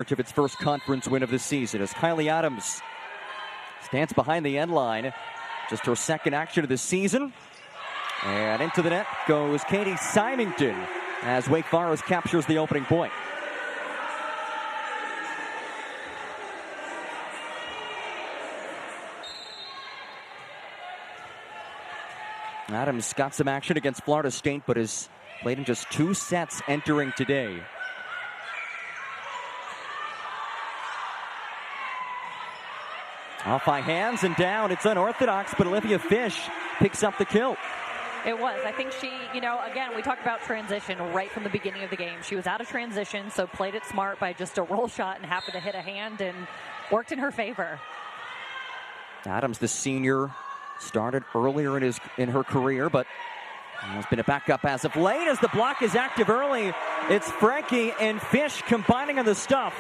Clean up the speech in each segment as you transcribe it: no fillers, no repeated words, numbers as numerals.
of its first conference win of the season as Kylie Adams stands behind the end line. Just her second action of the season. And into the net goes Katie Symington as Wake Forest captures the opening point. Adams got some action against Florida State, but has played in just 2 sets entering today. Off by hands and down. It's unorthodox, but Olivia Fish picks up the kill. It was. I think she, again, we talked about transition right from the beginning of the game. She was out of transition, so played it smart by just a roll shot and happened to hit a hand and worked in her favor. Adams, the senior, started earlier in her career, but has been a backup as of late as the block is active early. It's Frankie and Fish combining on the stuff.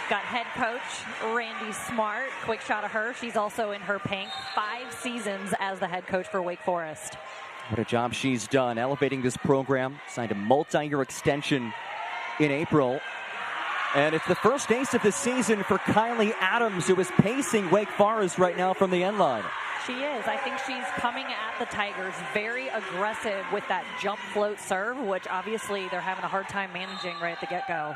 Got head coach Randy Smart. Quick shot of her. She's also in her pink. 5 seasons as the head coach for Wake Forest. What a job she's done elevating this program. Signed a multi-year extension in April. And it's the first ace of the season for Kylie Adams, who is pacing Wake Forest right now from the end line. She is. I think she's coming at the Tigers very aggressive with that jump float serve, which obviously they're having a hard time managing right at the get-go.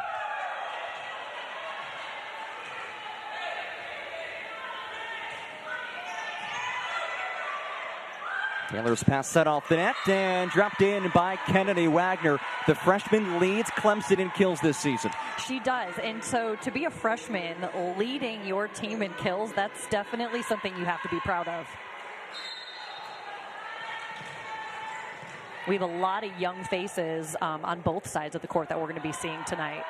Taylor's pass set off the net and dropped in by Kennedy Wagner. The freshman leads Clemson in kills this season. She does, and so to be a freshman leading your team in kills, that's definitely something you have to be proud of. We have a lot of young faces on both sides of the court that we're going to be seeing tonight.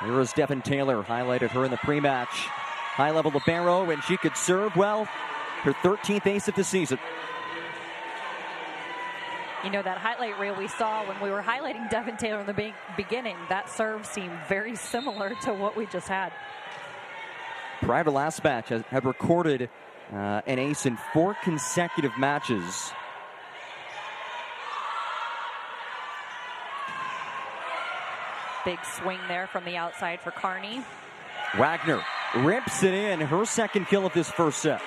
Here is Devin Taylor, highlighted her in the pre-match. High-level libero, and she could serve well. Her 13th ace of the season. That highlight reel we saw when we were highlighting Devin Taylor in the beginning, that serve seemed very similar to what we just had. Prior to last match, had recorded an ace in 4 consecutive matches. Big swing there from the outside for Kearney. Wagner rips it in, her second kill of this first set.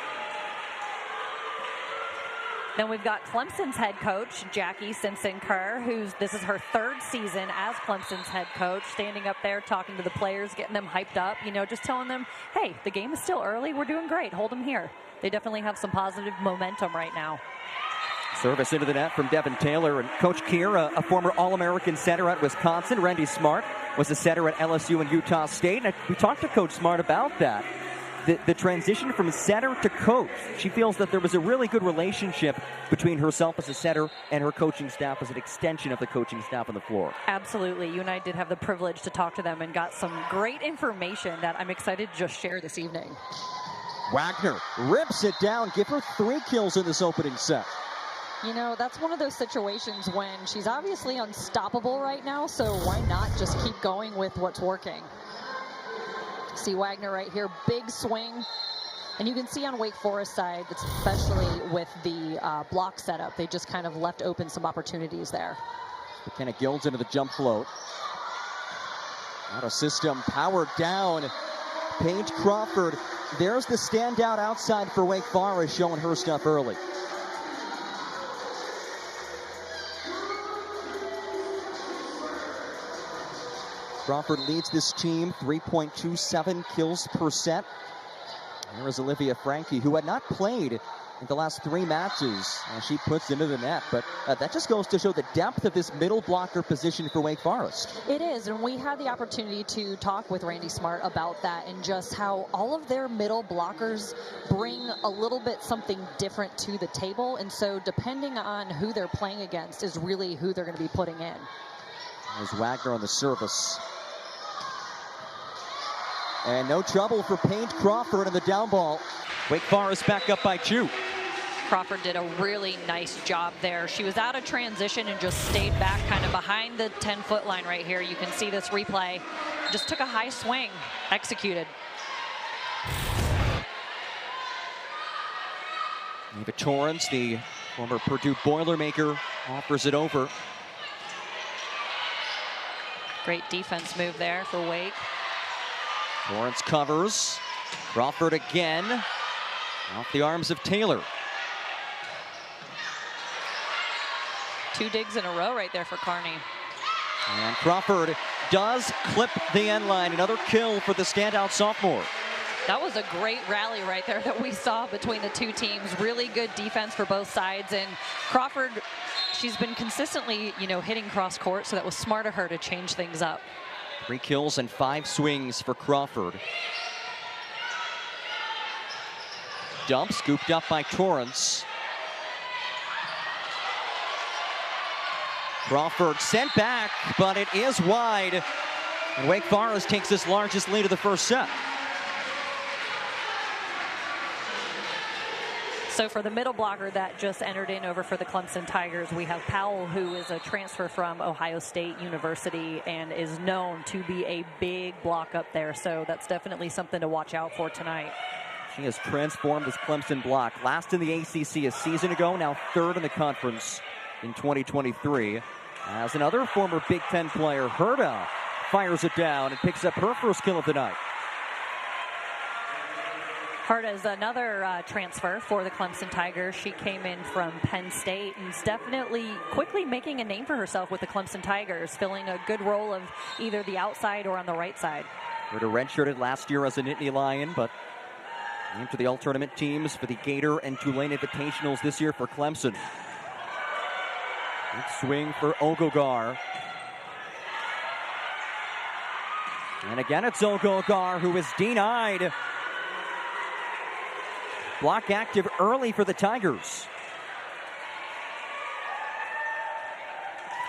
Then we've got Clemson's head coach, Jackie Simpson-Kerr, this is her 3rd season as Clemson's head coach, standing up there talking to the players, getting them hyped up, just telling them, hey, the game is still early, we're doing great, hold them here. They definitely have some positive momentum right now. Service into the net from Devin Taylor, and Coach Keir, a former All-American center at Wisconsin. Randy Smart was a setter at LSU and Utah State, and we talked to Coach Smart about that. The transition from setter to coach. She feels that there was a really good relationship between herself as a setter and her coaching staff as an extension of the coaching staff on the floor. Absolutely. You and I did have the privilege to talk to them and got some great information that I'm excited to just share this evening. Wagner rips it down. Give her 3 kills in this opening set. That's one of those situations when she's obviously unstoppable right now, so why not just keep going with what's working? See Wagner right here, big swing. And you can see on Wake Forest side, especially with the block setup, they just kind of left open some opportunities there. McKenna Gilds into the jump float. Out of system, powered down. Paige Crawford, there's the standout outside for Wake Forest, showing her stuff early. Crawford leads this team, 3.27 kills per set. There is Olivia Frankie, who had not played in the last 3 matches. She puts into the net, but that just goes to show the depth of this middle blocker position for Wake Forest. It is, and we had the opportunity to talk with Randy Smart about that and just how all of their middle blockers bring a little bit something different to the table, and so depending on who they're playing against is really who they're going to be putting in. There's Wagner on the service. And no trouble for Paige Crawford in the down ball. Wake Forest back up by 2. Crawford did a really nice job there. She was out of transition and just stayed back kind of behind the 10-foot line right here. You can see this replay. Just took a high swing, executed. Eva Torrance, the former Purdue Boilermaker, offers it over. Great defense move there for Wake. Lawrence covers. Crawford again. Off the arms of Taylor. 2 digs in a row right there for Kearney. And Crawford does clip the end line. Another kill for the standout sophomore. That was a great rally right there that we saw between the two teams. Really good defense for both sides. And Crawford, she's been consistently, hitting cross court, so that was smart of her to change things up. 3 kills and 5 swings for Crawford. Dump scooped up by Torrance. Crawford sent back, but it is wide. And Wake Forest takes its largest lead of the first set. So for the middle blocker that just entered in over for the Clemson Tigers, we have Powell, who is a transfer from Ohio State University and is known to be a big block up there. So that's definitely something to watch out for tonight. She has transformed this Clemson block. Last in the ACC a season ago, now 3rd in the conference in 2023. As another former Big Ten player, Herta, fires it down and picks up her first kill of the night. Herta is another transfer for the Clemson Tigers. She came in from Penn State and is definitely quickly making a name for herself with the Clemson Tigers, filling a good role of either the outside or on the right side. Herta redshirted last year as a Nittany Lion, but named to the all-tournament teams for the Gator and Tulane Invitationals this year for Clemson. Big swing for Ogogar. And again, it's Ogogar who is denied. Block active early for the Tigers.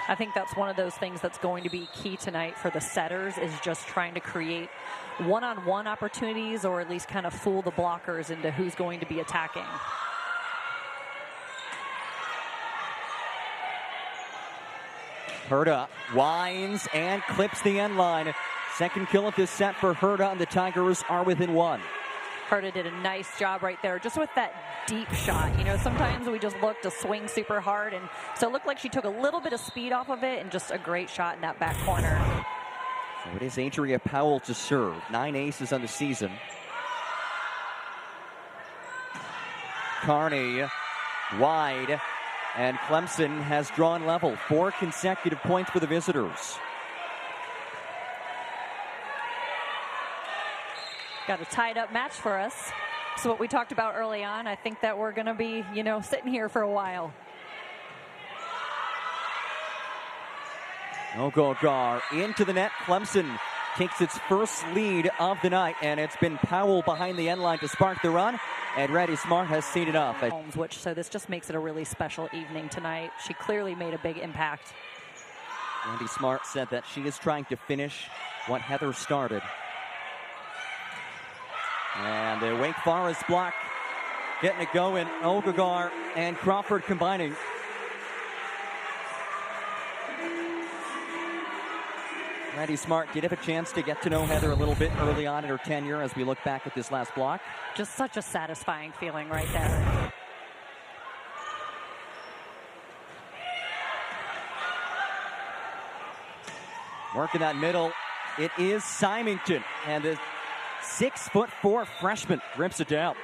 I think that's one of those things that's going to be key tonight for the setters, is just trying to create one-on-one opportunities, or at least kind of fool the blockers into who's going to be attacking. Herta winds and clips the end line. Second kill of this set for Herta, and the Tigers are within 1. Herta did a nice job right there, just with that deep shot. Sometimes we just look to swing super hard, and so it looked like she took a little bit of speed off of it, and just a great shot in that back corner. So it is Adria Powell to serve. 9 aces on the season. Kearney wide, and Clemson has drawn level. 4 consecutive points for the visitors. Got a tied up match for us. So what we talked about early on, I think that we're going to be, sitting here for a while. Ogogar into the net. Clemson takes its first lead of the night, and it's been Powell behind the end line to spark the run, and Randy Smart has seen it up. So this just makes it a really special evening tonight. She clearly made a big impact. Randy Smart said that she is trying to finish what Heather started. And the Wake Forest block getting it going. Ogogar and Crawford combining. Randy Smart did have a chance to get to know Heather a little bit early on in her tenure as we look back at this last block. Just such a satisfying feeling right there. Working that middle. It is Symington, and the 6'4" freshman rips it down.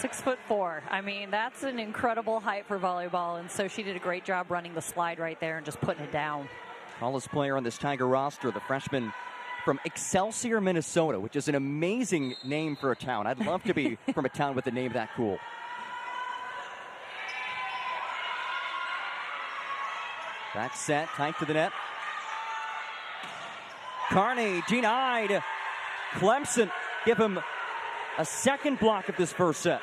6'4". I mean, that's an incredible height for volleyball, and so she did a great job running the slide right there and just putting it down. Tallest player on this Tiger roster, the freshman from Excelsior, Minnesota, which is an amazing name for a town. I'd love to be from a town with a name that cool. Back set, tight to the net. Kearney denied. Clemson give him a second block of this first set.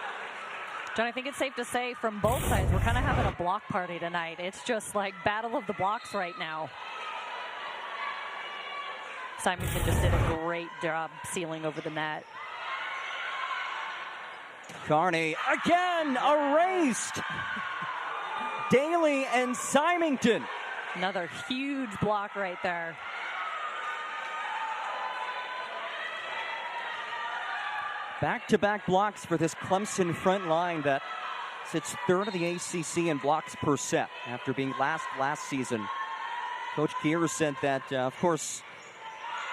John, I think it's safe to say from both sides, we're kind of having a block party tonight. It's just like battle of the blocks right now. Symington just did a great job sealing over the net. Kearney again erased. Daly and Symington. Another huge block right there. Back-to-back blocks for this Clemson front line that sits 3rd of the ACC in blocks per set after being last season Coach Kier said that, of course,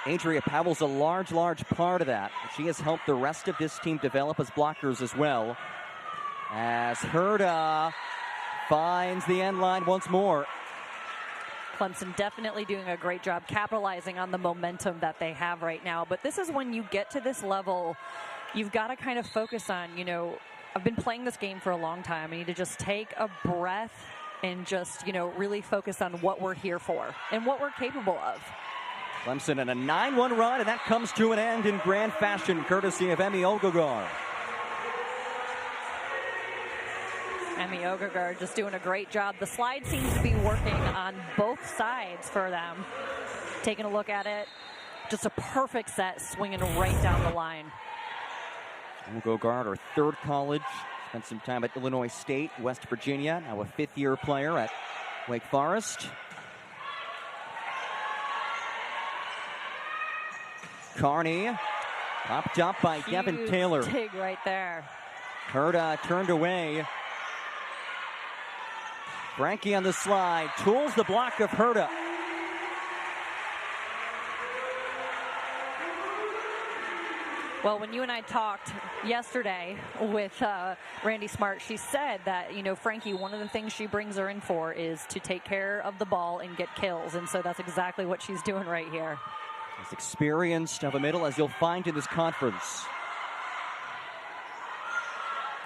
Adria Powell's a large part of that. She has helped the rest of this team develop as blockers as well. As Herda finds the end line once more. Clemson definitely doing a great job capitalizing on the momentum that they have right now. But this is when you get to this level, you've got to kind of focus on, I've been playing this game for a long time. I need to just take a breath and just, really focus on what we're here for and what we're capable of. Clemson in a 9-1 run, and that comes to an end in grand fashion, courtesy of Emmy Ogagar. Emmy Ogagar just doing a great job. The slide seems to be working on both sides for them. Taking a look at it, just a perfect set, swinging right down the line. Ogagar, our third college, spent some time at Illinois State, West Virginia, now a fifth-year player at Wake Forest. Carney, popped up by Devin Taylor. Dig right there. Herda turned away. Frankie on the slide, tools the block of Herda. Well, when you and I talked yesterday with Randy Smart, she said that, Frankie, one of the things she brings her in for is to take care of the ball and get kills. And so that's exactly what she's doing right here. As experienced of a middle as you'll find in this conference.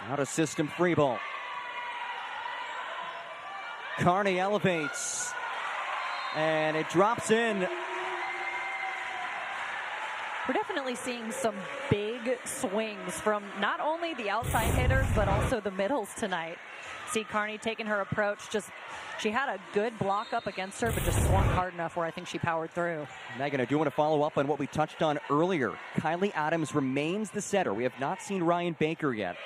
Out of system free ball. Carney elevates. And it drops in. We're definitely seeing some big swings from not only the outside hitters, but also the middles tonight. See Carney taking her approach. She had a good block up against her, but just swung hard enough where I think she powered through. Megan, I do want to follow up on what we touched on earlier. Kylie Adams remains the setter. We have not seen Ryan Baker yet.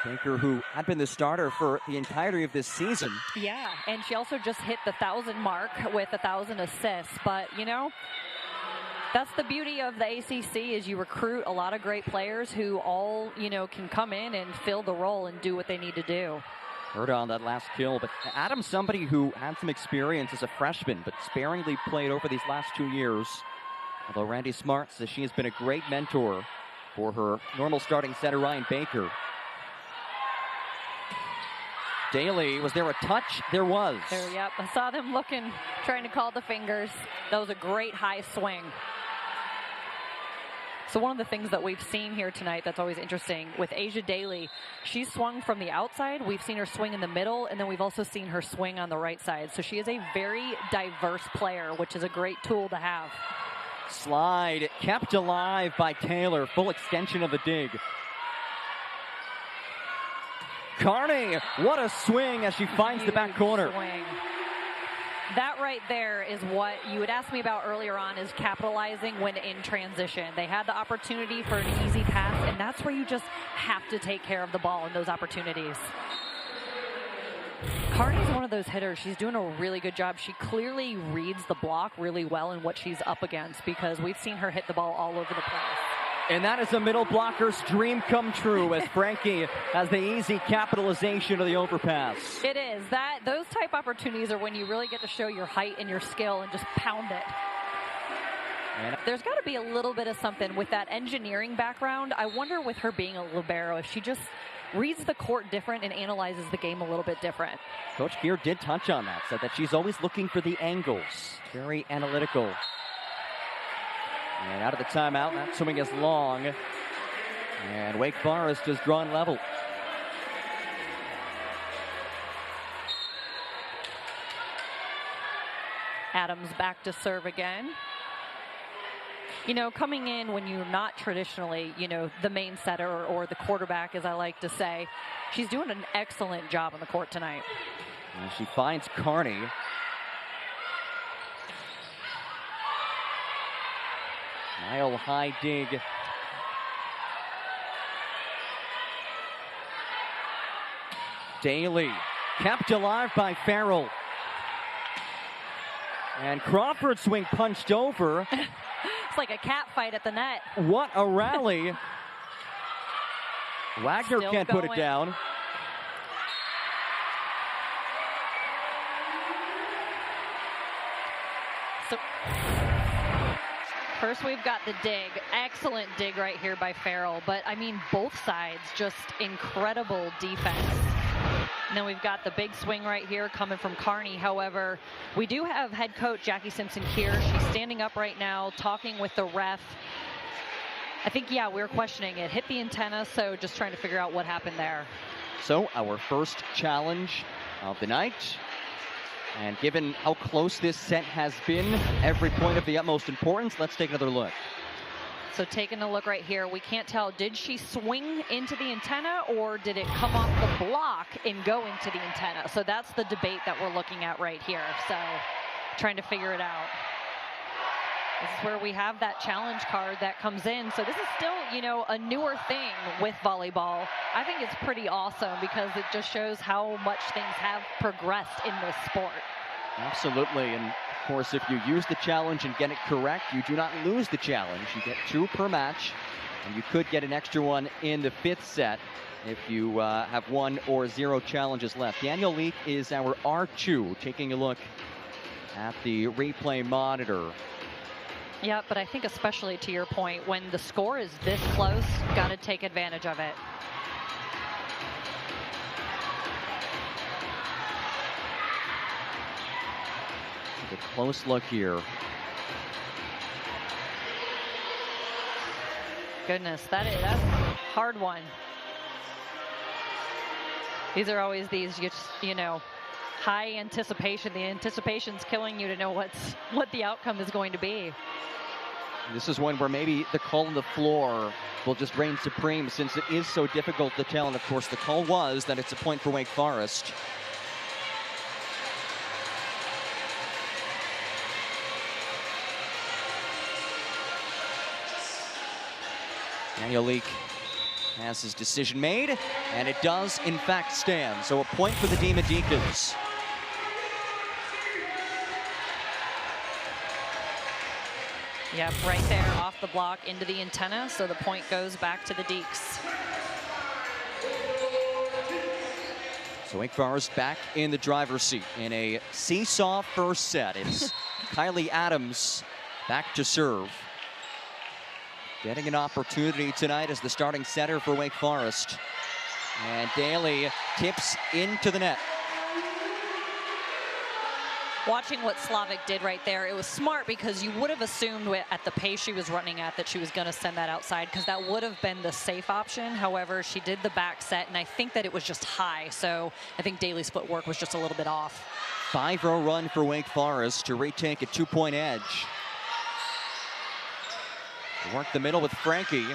Baker, who had been the starter for the entirety of this season. Yeah, and she also just hit the 1,000 mark with 1,000 assists. But, that's the beauty of the ACC is you recruit a lot of great players who all, can come in and fill the role and do what they need to do. Herda on that last kill, but Adams, somebody who had some experience as a freshman, but sparingly played over these last 2 years. Although Randy Smart says she has been a great mentor for her normal starting setter, Ryan Baker. Daly, was there a touch? There was. Yep, I saw them looking, trying to call the fingers. That was a great high swing. So one of the things that we've seen here tonight that's always interesting with Asia Daly, she's swung from the outside. We've seen her swing in the middle, and then we've also seen her swing on the right side. So she is a very diverse player, which is a great tool to have. Slide kept alive by Taylor. Full extension of the dig. Carney, what a swing as she finds the back corner. Swing. That right there is what you had asked me about earlier on, is capitalizing when in transition. They had the opportunity for an easy pass, and that's where you just have to take care of the ball in those opportunities. Carney's one of those hitters. She's doing a really good job. She clearly reads the block really well and what she's up against, because we've seen her hit the ball all over the place. And that is a middle blocker's dream come true as Frankie has the easy capitalization of the overpass. It is. Those type opportunities are when you really get to show your height and your skill and just pound it. And there's got to be a little bit of something with that engineering background. I wonder with her being a libero if she just reads the court different and analyzes the game a little bit different. Coach Gear did touch on that, said that she's always looking for the angles. Very analytical. And out of the timeout, that swing is long. And Wake Forest has drawn level. Adams back to serve again. Coming in when you're not traditionally, the main setter or the quarterback, as I like to say, she's doing an excellent job on the court tonight. And she finds Carney. Mile high dig. Daly kept alive by Farrell. And Crawford swing punched over. It's like a cat fight at the net. What a rally. Wagner Still can't put it down. First, we've got the dig. Excellent dig right here by Farrell. But, I mean, both sides, just incredible defense. And then we've got the big swing right here coming from Kearney. However, we do have head coach Jackie Simpson here. She's standing up right now, talking with the ref. I think, yeah, we were questioning it. Hit the antenna, so just trying to figure out what happened there. So, our first challenge of the night. And given how close this set has been, every point of the utmost importance, let's take another look. So taking a look right here, we can't tell, did she swing into the antenna or did it come off the block and go into the antenna? So that's the debate that we're looking at right here. So trying to figure it out. This is where we have that challenge card that comes in. So this is still, you know, a newer thing with volleyball. I think it's pretty awesome because it just shows how much things have progressed in this sport. Absolutely. And of course, if you use the challenge and get it correct, you do not lose the challenge. You get 2 per match, and you could get an extra one in the 5th set if you have 1 or 0 challenges left. Danielle Leake is our R2, taking a look at the replay monitor. Yeah, but I think especially to your point, when the score is this close, got to take advantage of it. Take a close look here. Goodness, that's a hard one. These are always these, you know, high anticipation. The anticipation's killing you to know what the outcome is going to be. This is one where maybe the call on the floor will just reign supreme since it is so difficult to tell. And of course, the call was that it's a point for Wake Forest. Daniel Leake has his decision made, and it does in fact stand. So a point for the Demon Deacons. Yep, right there off the block into the antenna, so the point goes back to the Deeks. So Wake Forest back in the driver's seat in a seesaw first set. It's Kylie Adams back to serve. Getting an opportunity tonight as the starting setter for Wake Forest. And Daly tips into the net. Watching what Slavic did right there, it was smart because you would have assumed at the pace she was running at that she was going to send that outside because that would have been the safe option. However, she did the back set, and I think that it was just high. So I think Daly's footwork was just a little bit off. 5-0 run for Wake Forest to retake a 2-point edge. Work the middle with Frankie.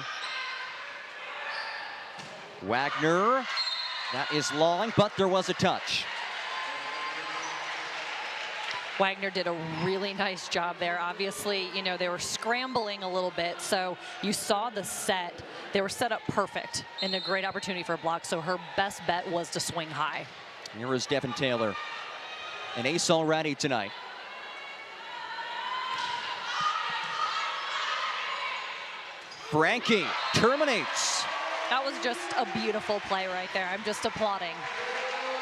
Wagner, that is long, but there was a touch. Wagner did a really nice job there. Obviously, you know, they were scrambling a little bit, so you saw the set. They were set up perfect and a great opportunity for a block, so her best bet was to swing high. Here is Devin Taylor. An ace already tonight. Frankie terminates. That was just a beautiful play right there. I'm just applauding.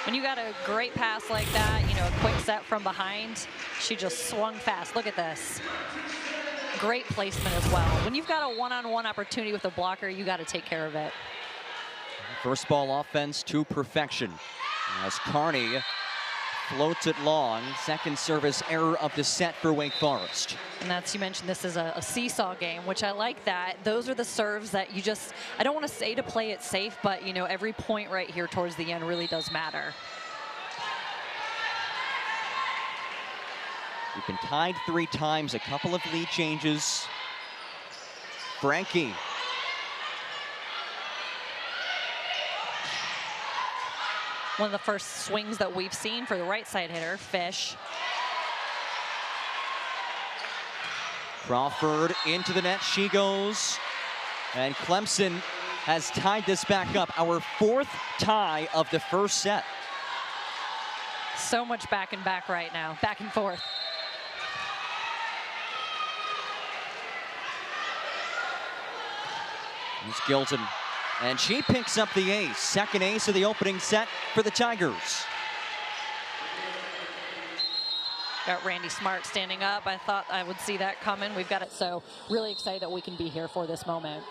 When you got a great pass like that, you know, a quick set from behind, she just swung fast. Look at this. Great placement as well. When you've got a one-on-one opportunity with a blocker, you got to take care of it. First ball offense to perfection. As Kearney floats it long. Second service error of the set for Wake Forest. And that's, you mentioned this is a seesaw game, which I like that. Those are the serves that you just, I don't want to say to play it safe, but, you know, every point right here towards the end really does matter. We've been tied 3 times, a couple of lead changes. Frankie. One of the first swings that we've seen for the right side hitter, Fish. Crawford into the net, she goes. And Clemson has tied this back up. Our 4th tie of the first set. So much back and back right now, back and forth. It's Gilton. And she picks up the ace. Second ace of the opening set for the Tigers. Got Randy Smart standing up. I thought I would see that coming. We've got it. So really excited that we can be here for this moment.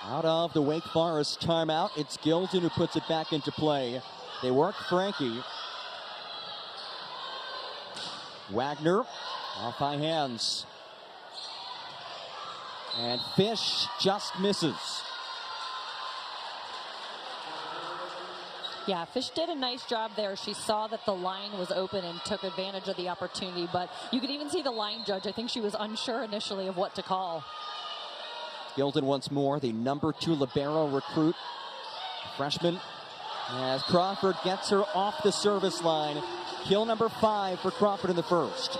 Out of the Wake Forest timeout, it's Gilden who puts it back into play. They work Frankie. Wagner off by hands. And Fish just misses. Yeah, Fish did a nice job there. She saw that the line was open and took advantage of the opportunity, but you could even see the line judge. I think she was unsure initially of what to call. Gilden once more, the number 2 libero recruit, freshman, as Crawford gets her off the service line. Kill number 5 for Crawford in the first.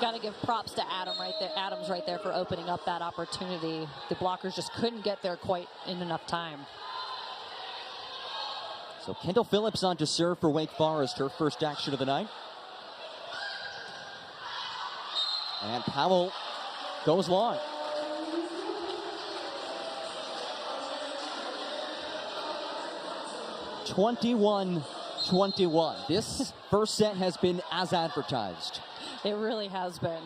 Got to give props to Adams right there for opening up that opportunity. The blockers just couldn't get there quite in enough time. So Kendall Phillips on to serve for Wake Forest, her first action of the night. And Powell goes long. (21-21). This first set has been as advertised. It really has been.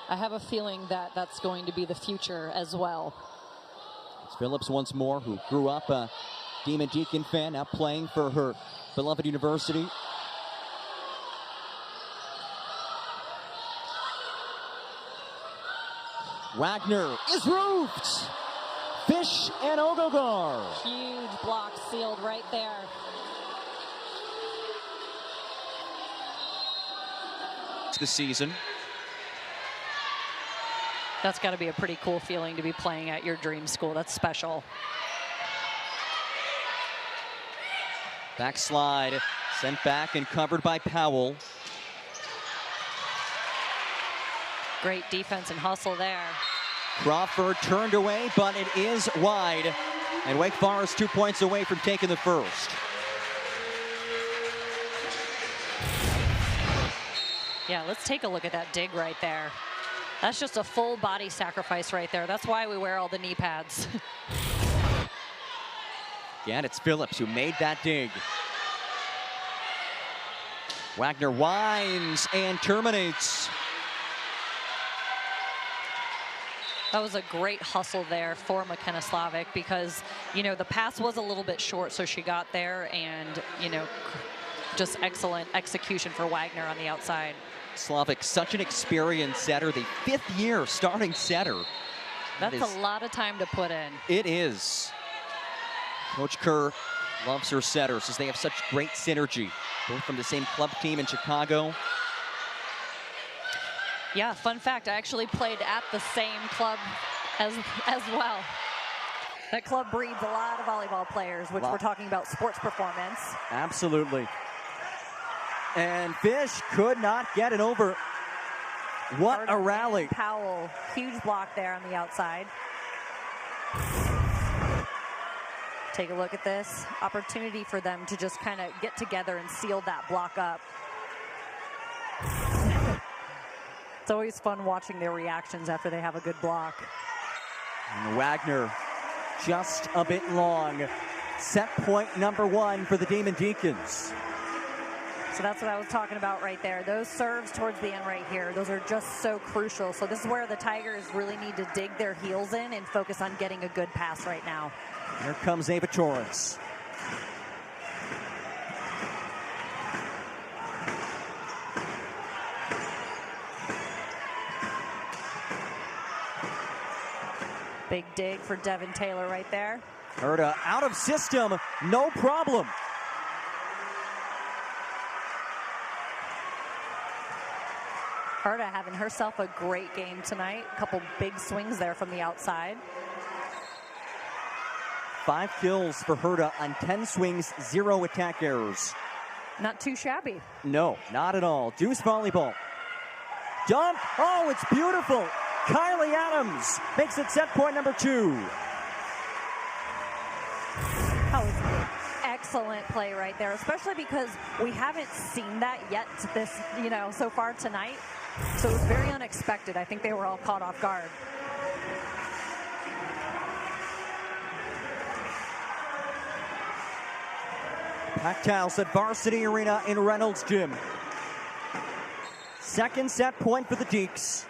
I have a feeling that that's going to be the future as well. It's Phillips once more, who grew up a Demon Deacon fan, now playing for her beloved university. Wagner is roofed. Fish and Ogogar. Huge block sealed right there. The season. That's got to be a pretty cool feeling to be playing at your dream school. That's special. Backslide sent back and covered by Powell. Great defense and hustle there. Crawford turned away, but it is wide. And Wake Forest 2 points away from taking the first. Yeah, let's take a look at that dig right there. That's just a full body sacrifice right there. That's why we wear all the knee pads. Again, it's Phillips who made that dig. Wagner winds and terminates. That was a great hustle there for McKenna Slavic because, you know, the pass was a little bit short, so she got there and, you know, just excellent execution for Wagner on the outside. Slavic, such an experienced setter, the 5th year starting setter. That's a lot of time to put in. It is. Coach Kerr loves her setters as they have such great synergy, both from the same club team in Chicago. Yeah, fun fact, I actually played at the same club as well. That club breeds a lot of volleyball players, which we're talking about sports performance. Absolutely. And Fish could not get it over. What a rally. Powell, huge block there on the outside. Take a look at this. Opportunity for them to just kind of get together and seal that block up. It's always fun watching their reactions after they have a good block. And Wagner just a bit long. Set point number 1 for the Demon Deacons. So that's what I was talking about right there. Those serves towards the end right here, those are just so crucial. So this is where the Tigers really need to dig their heels in and focus on getting a good pass right now. Here comes Ava Torrance. Big dig for Devin Taylor right there. Herta out of system, no problem. Herta having herself a great game tonight. A couple big swings there from the outside. 5 kills for Herta on 10 swings, 0 attack errors. Not too shabby. No, not at all. Deuce volleyball. Dump. Oh, it's beautiful. Kylie Adams makes it set point number 2. That was excellent play right there, especially because we haven't seen that yet so far tonight. So it was very unexpected. I think they were all caught off guard. Packed house at Varsity Arena in Reynolds Gym. Second set point for the Deeks.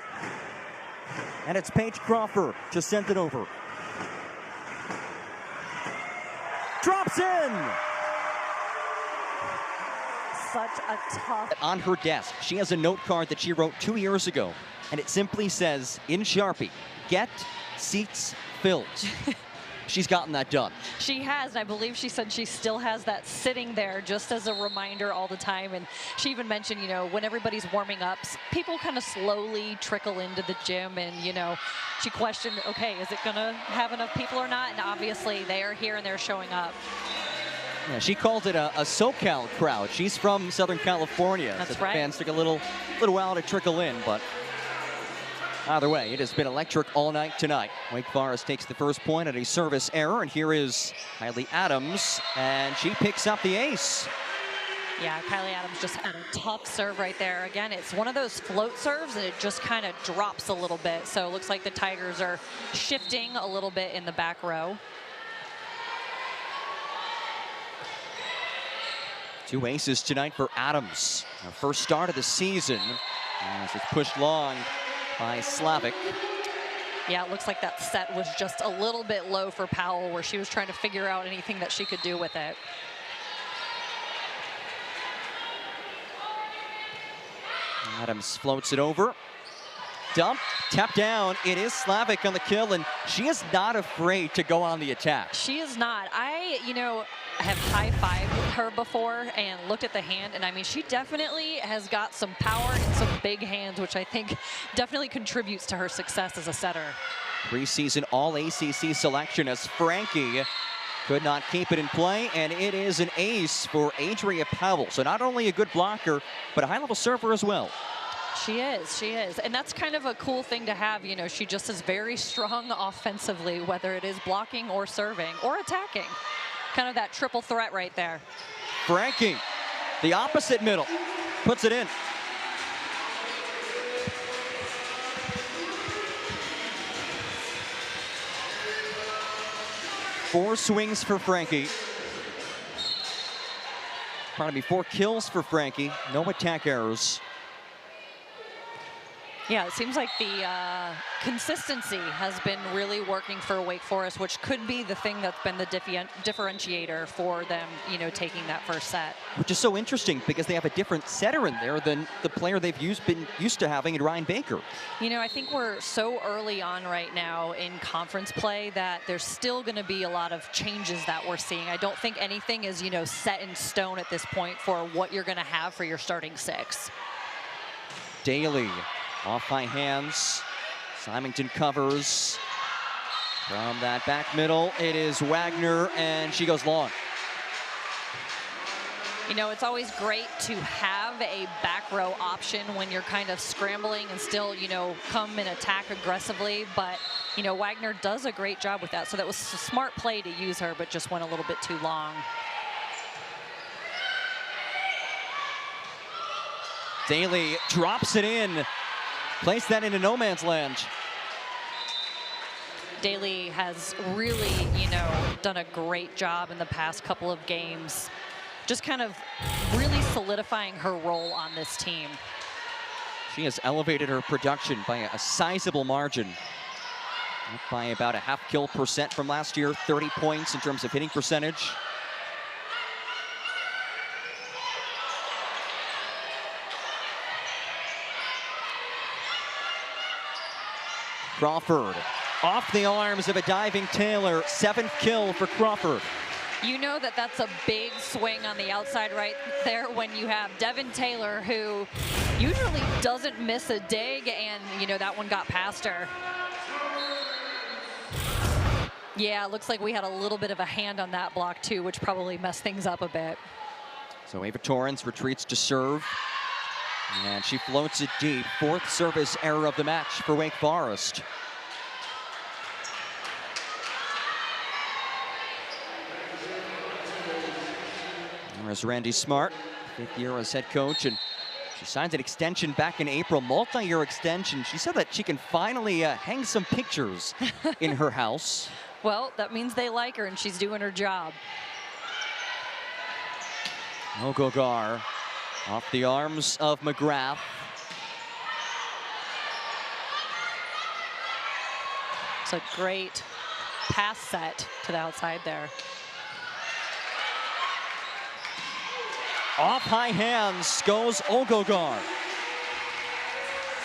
And it's Paige Crawford to send it over. Drops in! Such a tough... On her desk, she has a note card that she wrote 2 years ago, and it simply says, in Sharpie, get seats filled. She's gotten that done. She has, and I believe she said she still has that sitting there just as a reminder all the time. And she even mentioned, you know, when everybody's warming up, people kind of slowly trickle into the gym. And, you know, she questioned, okay, is it going to have enough people or not? And obviously they are here and they're showing up. Yeah, she called it a SoCal crowd. She's from Southern California. That's so right. The fans took a little while to trickle in, but either way, it has been electric all night tonight. Wake Forest takes the first point at a service error, and here is Kylie Adams, and she picks up the ace. Yeah, Kylie Adams just had a tough serve right there. Again, it's one of those float serves, and it just kind of drops a little bit. So it looks like the Tigers are shifting a little bit in the back row. 2 aces tonight for Adams. Her first start of the season, as it's pushed long by Slavic. Yeah, it looks like that set was just a little bit low for Powell, where she was trying to figure out anything that she could do with it. Adams floats it over. Dump, tap down. It is Slavic on the kill, and she is not afraid to go on the attack. She is not. I have high-fived her before and looked at the hand, and I mean, she definitely has got some power and some big hands, which I think definitely contributes to her success as a setter. Preseason All-ACC selection as Frankie could not keep it in play, and it is an ace for Adria Powell. So not only a good blocker, but a high-level server as well. She is. And that's kind of a cool thing to have. You know, she just is very strong offensively, whether it is blocking or serving or attacking. Kind of that triple threat right there. Frankie, the opposite middle, puts it in. Four swings for Frankie. Pardon me, 4 kills for Frankie. No attack errors. Yeah, it seems like the consistency has been really working for Wake Forest, which could be the thing that's been the differentiator for them, you know, taking that first set. Which is so interesting because they have a different setter in there than the player they've been used to having in Ryan Baker. You know, I think we're so early on right now in conference play that there's still going to be a lot of changes that we're seeing. I don't think anything is, you know, set in stone at this point for what you're going to have for your starting 6. Daly. Off by hands. Symington covers. From that back middle, it is Wagner, and she goes long. You know, it's always great to have a back row option when you're kind of scrambling and still, you know, come and attack aggressively. But, you know, Wagner does a great job with that. So that was a smart play to use her, but just went a little bit too long. Daly drops it in. Place that into no man's land. Daly has really, you know, done a great job in the past couple of games. Just kind of really solidifying her role on this team. She has elevated her production by a sizable margin. Up by about a half kill percent from last year, 30 points in terms of hitting percentage. Crawford, off the arms of a diving Taylor, 7th kill for Crawford. You know that that's a big swing on the outside right there when you have Devin Taylor, who usually doesn't miss a dig, and, you know, that one got past her. Yeah, it looks like we had a little bit of a hand on that block, too, which probably messed things up a bit. So Ava Torrens retreats to serve. And she floats it deep. 4th service error of the match for Wake Forest. There's Randy Smart, 5th year as head coach, and she signed an extension back in April, multi-year extension. She said that she can finally hang some pictures in her house. Well, that means they like her and she's doing her job. Ogogar off the arms of McGrath. It's a great pass set to the outside there. Off high hands goes Ogogar.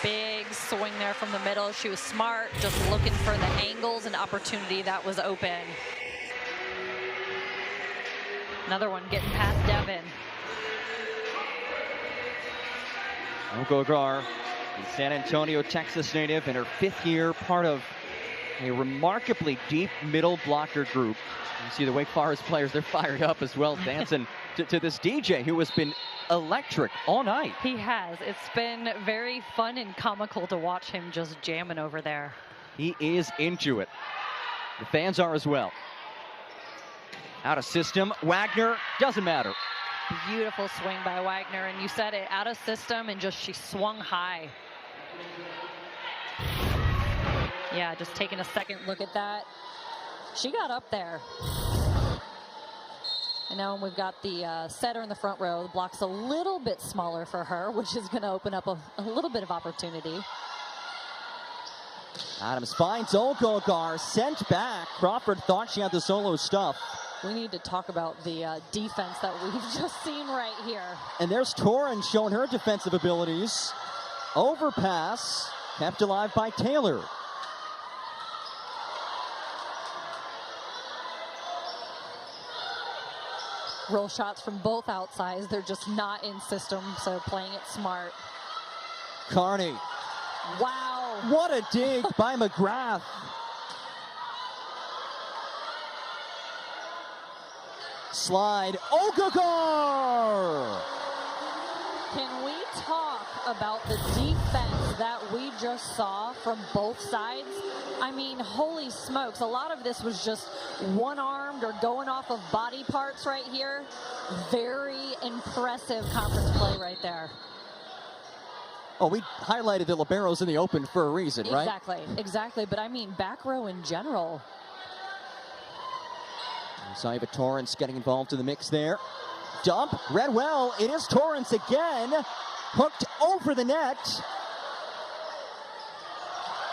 Big swing there from the middle. She was smart, just looking for the angles and opportunity that was open. Another one getting past Devin. Ogogar, a San Antonio, Texas native, in her 5th year, part of a remarkably deep middle blocker group. You see the Wake Forest players, they're fired up as well, dancing to this DJ who has been electric all night. He has. It's been very fun and comical to watch him just jamming over there. He is into it. The fans are as well. Out of system, Wagner, doesn't matter. Beautiful swing by Wagner, and you said it, out of system, and just she swung high. Yeah, just taking a second look at that. She got up there. And now we've got the setter in the front row. The block's a little bit smaller for her, which is going to open up a little bit of opportunity. Adams finds Ogogar, sent back. Crawford thought she had the solo stuff. We need to talk about the defense that we've just seen right here. And there's Torrance showing her defensive abilities. Overpass, kept alive by Taylor. Roll shots from both outsides. They're just not in system, so playing it smart. Carney. Wow. What a dig by McGrath. Slide, Ogogar! Can we talk about the defense that we just saw from both sides? I mean, holy smokes, a lot of this was just one-armed or going off of body parts right here. Very impressive conference play right there. Oh, we highlighted the liberos in the open for a reason, right? Exactly, but I mean back row in general. Saiva Torrance getting involved in the mix there. Dump, read well, it is Torrance again. Hooked over the net.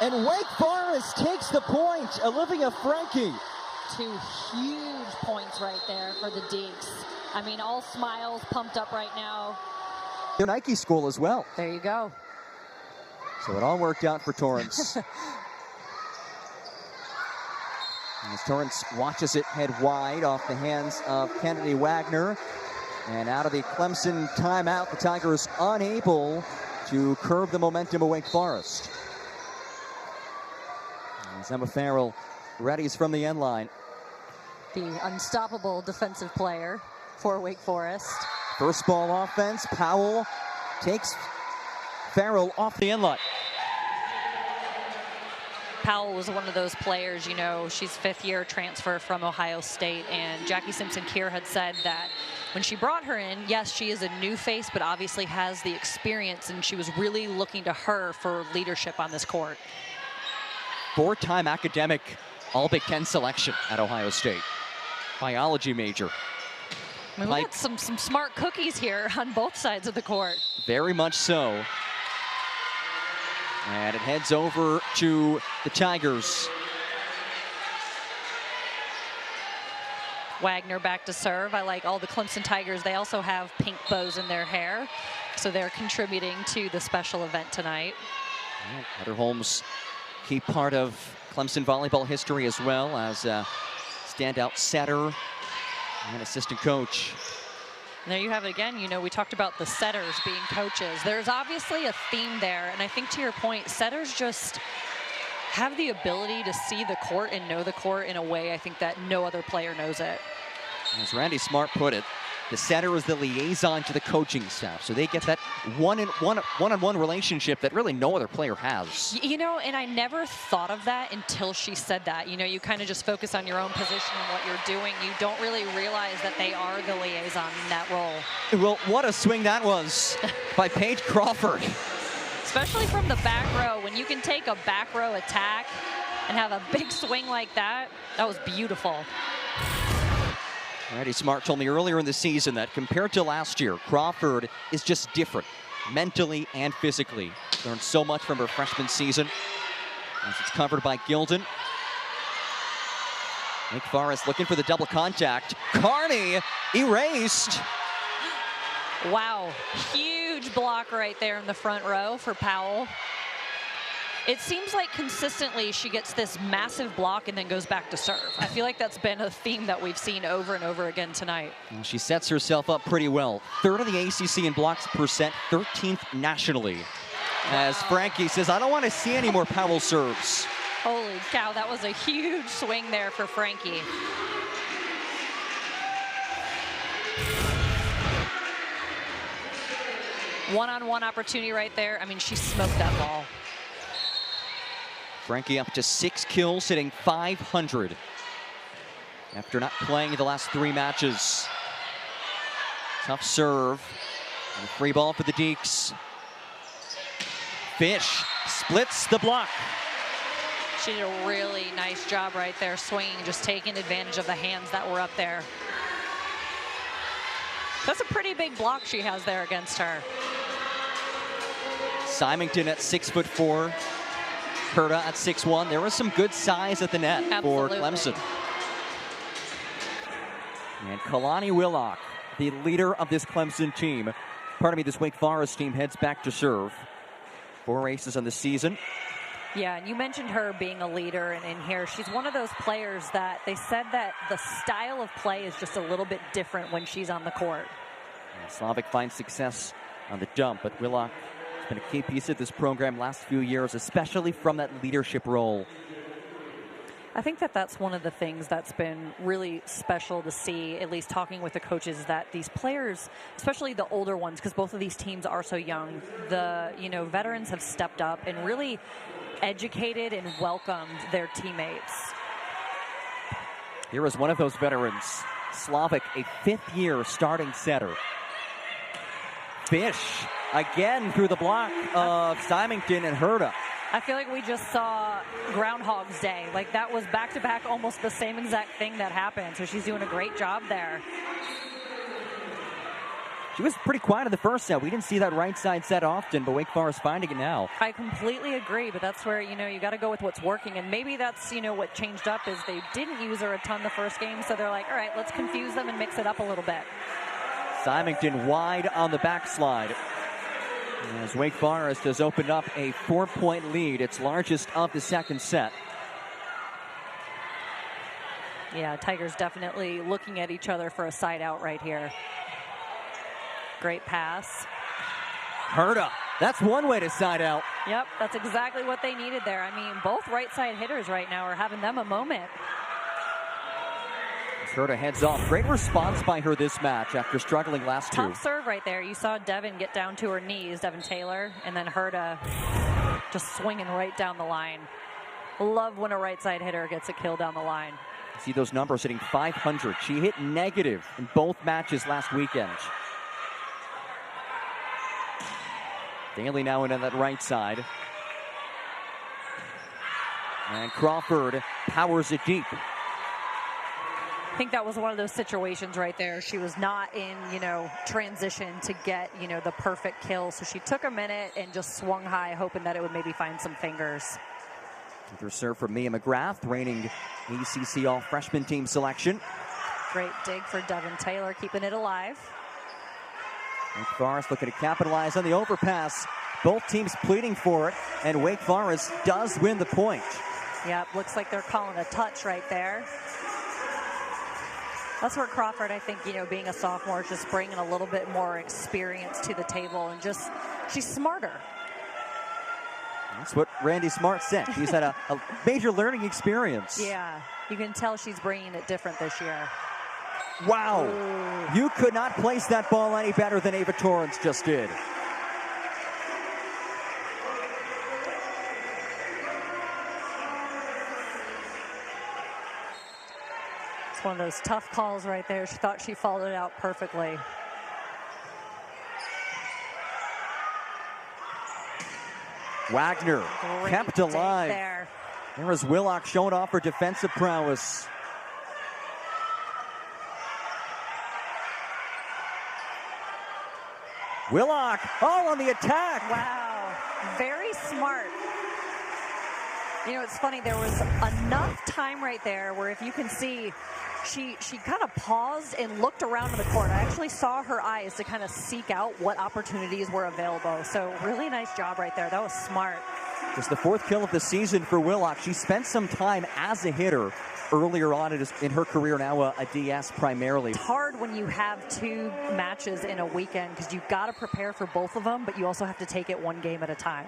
And Wake Forest takes the point. Olivia Frankie. 2 huge points right there for the Deeks. I mean, all smiles, pumped up right now. The Nike school as well. There you go. So it all worked out for Torrance. As Torrance watches it head wide off the hands of Kennedy Wagner. And out of the Clemson timeout, the Tigers unable to curb the momentum of Wake Forest. As Emma Farrell readies from the end line. The unstoppable defensive player for Wake Forest. First ball offense, Powell takes Farrell off the end line. Powell was one of those players, you know, she's 5th-year transfer from Ohio State, and Jackie Simpson-Keir had said that when she brought her in, yes, she is a new face, but obviously has the experience, and she was really looking to her for leadership on this court. 4-time academic All-Big Ten selection at Ohio State. Biology major. I mean, we got some smart cookies here on both sides of the court. Very much so. And it heads over to the Tigers. Wagner back to serve. I like all the Clemson Tigers. They also have pink bows in their hair, so they're contributing to the special event tonight. Well, Heather Holmes, key part of Clemson volleyball history as well as a standout setter and assistant coach. And there you have it again. You know, we talked about the setters being coaches. There's obviously a theme there, and I think to your point, setters just have the ability to see the court and know the court in a way I think that no other player knows it. As Randy Smart put it, the setter is the liaison to the coaching staff, so they get that one-on-one relationship that really no other player has. You know, and I never thought of that until she said that. You know, you kind of just focus on your own position and what you're doing. You don't really realize that they are the liaison in that role. Well, what a swing that was by Paige Crawford. Especially from the back row. When you can take a back row attack and have a big swing like that, that was beautiful. Randy Smart told me earlier in the season that compared to last year, Crawford is just different, mentally and physically. Learned so much from her freshman season. As it's covered by Gilden. Wake Forest looking for the double contact. Carney erased. Wow, huge block right there in the front row for Powell. It seems like consistently she gets this massive block and then goes back to serve. I feel like that's been a theme that we've seen over and over again tonight. Well, she sets herself up pretty well. Third of the ACC in blocks percent, 13th nationally. As Frankie says, I don't want to see any more Powell serves. Holy cow, that was a huge swing there for Frankie. One-on-one opportunity right there. I mean, she smoked that ball. Frankie up to 6 kills, hitting .500 after not playing the last 3 matches. Tough serve. And a free ball for the Deeks. Fish splits the block. She did a really nice job right there, swinging, just taking advantage of the hands that were up there. That's a pretty big block she has there against her. Symington at 6'4". Herta at 6'1". There was some good size at the net. Absolutely. For Clemson. And Kalani Willock, the leader of this Clemson team. This Wake Forest team heads back to serve. 4 aces on the season. Yeah, and you mentioned her being a leader, and in here, she's one of those players that they said that the style of play is just a little bit different when she's on the court. And Slavic finds success on the dump, but Willock has been a key piece of this program last few years, especially from that leadership role. I think that that's one of the things that's been really special to see, at least talking with the coaches, that these players, especially the older ones, because both of these teams are so young, the veterans have stepped up and really educated and welcomed their teammates. Here is one of those veterans, Slavic, a 5th-year starting setter. Fish again through the block of Symington and Herta. I feel like we just saw Groundhog's Day. Like, that was back-to-back, almost the same exact thing that happened. So she's doing a great job there. She was pretty quiet in the first set. We didn't see that right side set often, but Wake Forest finding it now. I completely agree, but that's where, you got to go with what's working. And maybe that's, what changed up is they didn't use her a ton the first game. So they're like, all right, let's confuse them and mix it up a little bit. Symington wide on the backslide. As Wake Forest has opened up a 4-point lead, its largest of the second set. Yeah, Tigers definitely looking at each other for a side out right here. Great pass. Herta, that's one way to side out. Yep, that's exactly what they needed there. I mean, both right side hitters right now are having them a moment. Herta heads off. Great response by her this match after struggling last 2. Tough serve right there. You saw Devin get down to her knees, Devin Taylor, and then Herta just swinging right down the line. Love when a right side hitter gets a kill down the line. See those numbers, hitting .500. She hit negative in both matches last weekend. Daly now in on that right side. And Crawford powers it deep. I think that was one of those situations right there. She was not in, transition to get, the perfect kill. So she took a minute and just swung high, hoping that it would maybe find some fingers. Another serve from Mia McGrath, reigning ACC All-Freshman Team selection. Great dig for Devin Taylor, keeping it alive. Wake Forest looking to capitalize on the overpass. Both teams pleading for it, and Wake Forest does win the point. Yep, looks like they're calling a touch right there. That's where Crawford, I think, being a sophomore, is just bringing a little bit more experience to the table, and just, she's smarter. That's what Randy Smart said. She's had a major learning experience. Yeah, you can tell she's bringing it different this year. Wow. Ooh. You could not place that ball any better than Ava Torrance just did. It's one of those tough calls right there. She thought she followed it out perfectly. Wagner Great kept alive. There There is Willock showing off her defensive prowess. Willock, all on the attack. Wow, very smart. You know, it's funny, there was enough time right there where if you can see, she kind of paused and looked around the court. I actually saw her eyes to kind of seek out what opportunities were available. So really nice job right there. That was smart. Just the 4th kill of the season for Willock. She spent some time as a hitter earlier on in her career, now a DS primarily. It's hard when you have 2 matches in a weekend because you've got to prepare for both of them, but you also have to take it one game at a time.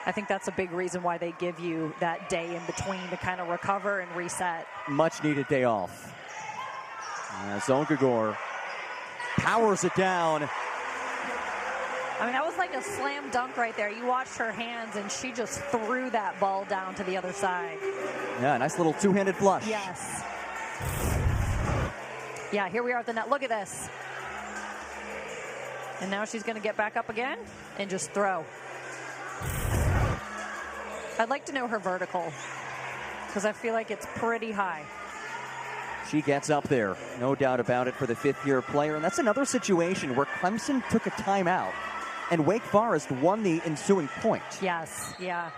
I think that's a big reason why they give you that day in between to kind of recover and reset. Much needed day off. As Ongagor powers it down. I mean, that was like a slam dunk right there. You watched her hands, and she just threw that ball down to the other side. Yeah, nice little two-handed flush. Yes. Yeah, here we are at the net. Look at this. And now she's going to get back up again and just throw. I'd like to know her vertical because I feel like it's pretty high. She gets up there, no doubt about it, for the 5th-year player. And that's another situation where Clemson took a timeout and Wake Forest won the ensuing point. Yes, yeah.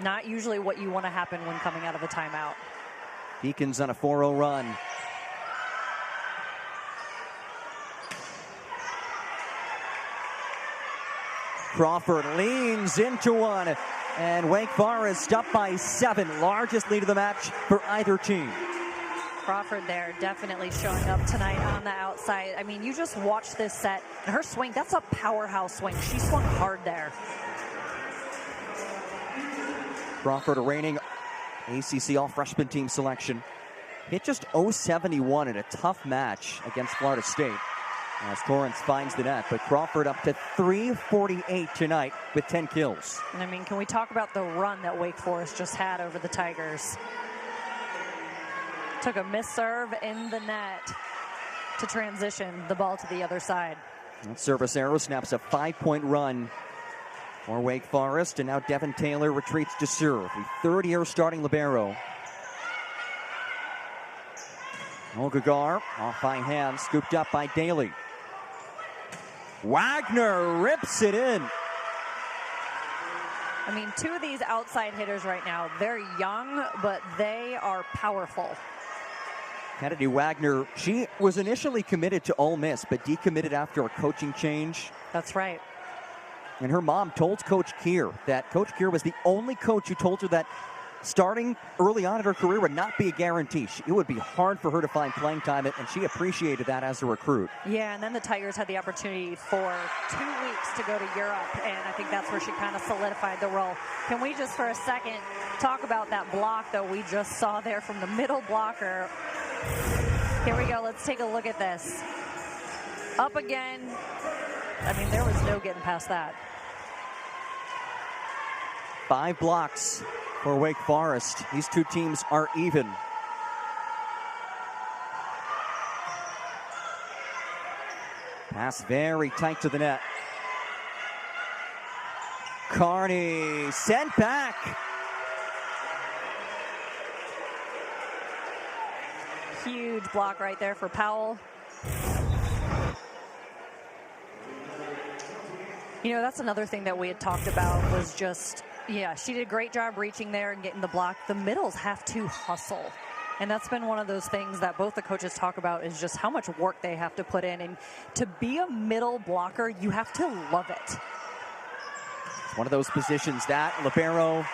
Not usually what you want to happen when coming out of a timeout. Deacons on a 4-0 run. Crawford leans into one, and Wake Forest up by 7. Largest lead of the match for either team. Crawford there definitely showing up tonight on the outside. I mean, you just watch this set. Her swing, that's a powerhouse swing. She swung hard there. Crawford, a reigning ACC All-Freshman Team selection. Hit just .071 in a tough match against Florida State. As Torrance finds the net, but Crawford up to .348 tonight with 10 kills. And I mean, can we talk about the run that Wake Forest just had over the Tigers? Took a missed serve in the net to transition the ball to the other side. That service arrow snaps a 5-point run for Wake Forest, and now Devin Taylor retreats to serve. The 3rd-year starting libero. Ogagar off by hand, scooped up by Daly. Wagner rips it in. I mean, 2 of these outside hitters right now, they're young, but they are powerful. Kennedy Wagner, she was initially committed to Ole Miss, but decommitted after a coaching change. That's right. And her mom told Coach Keir that Coach Keir was the only coach who told her that starting early on in her career would not be a guarantee. It would be hard for her to find playing time, and she appreciated that as a recruit. Yeah, and then the Tigers had the opportunity for 2 weeks to go to Europe, and I think that's where she kind of solidified the role. Can we just for a second talk about that block that we just saw there from the middle blocker? Here we go. Let's take a look at this. Up again. I mean, there was no getting past that. 5 blocks for Wake Forest. These 2 teams are even. Pass very tight to the net. Carney sent back. Huge block right there for Powell. You know, that's another thing that we had talked about was just, yeah, she did a great job reaching there and getting the block. The middles have to hustle. And that's been one of those things that both the coaches talk about is just how much work they have to put in. And to be a middle blocker, you have to love it. It's one of those positions that libero,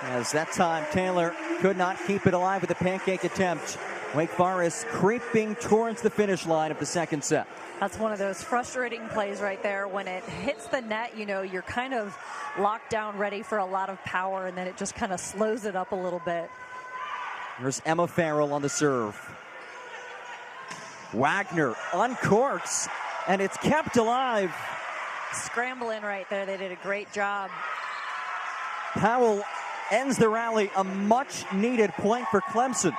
as that time Taylor could not keep it alive with a pancake attempt. Wake Forest creeping towards the finish line of the 2nd set. That's one of those frustrating plays right there. When it hits the net, you know, you're kind of locked down, ready for a lot of power, and then it just kind of slows it up a little bit. There's Emma Farrell on the serve. Wagner uncorks, and it's kept alive. Scrambling right there. They did a great job. Powell ends the rally, a much-needed point for Clemson.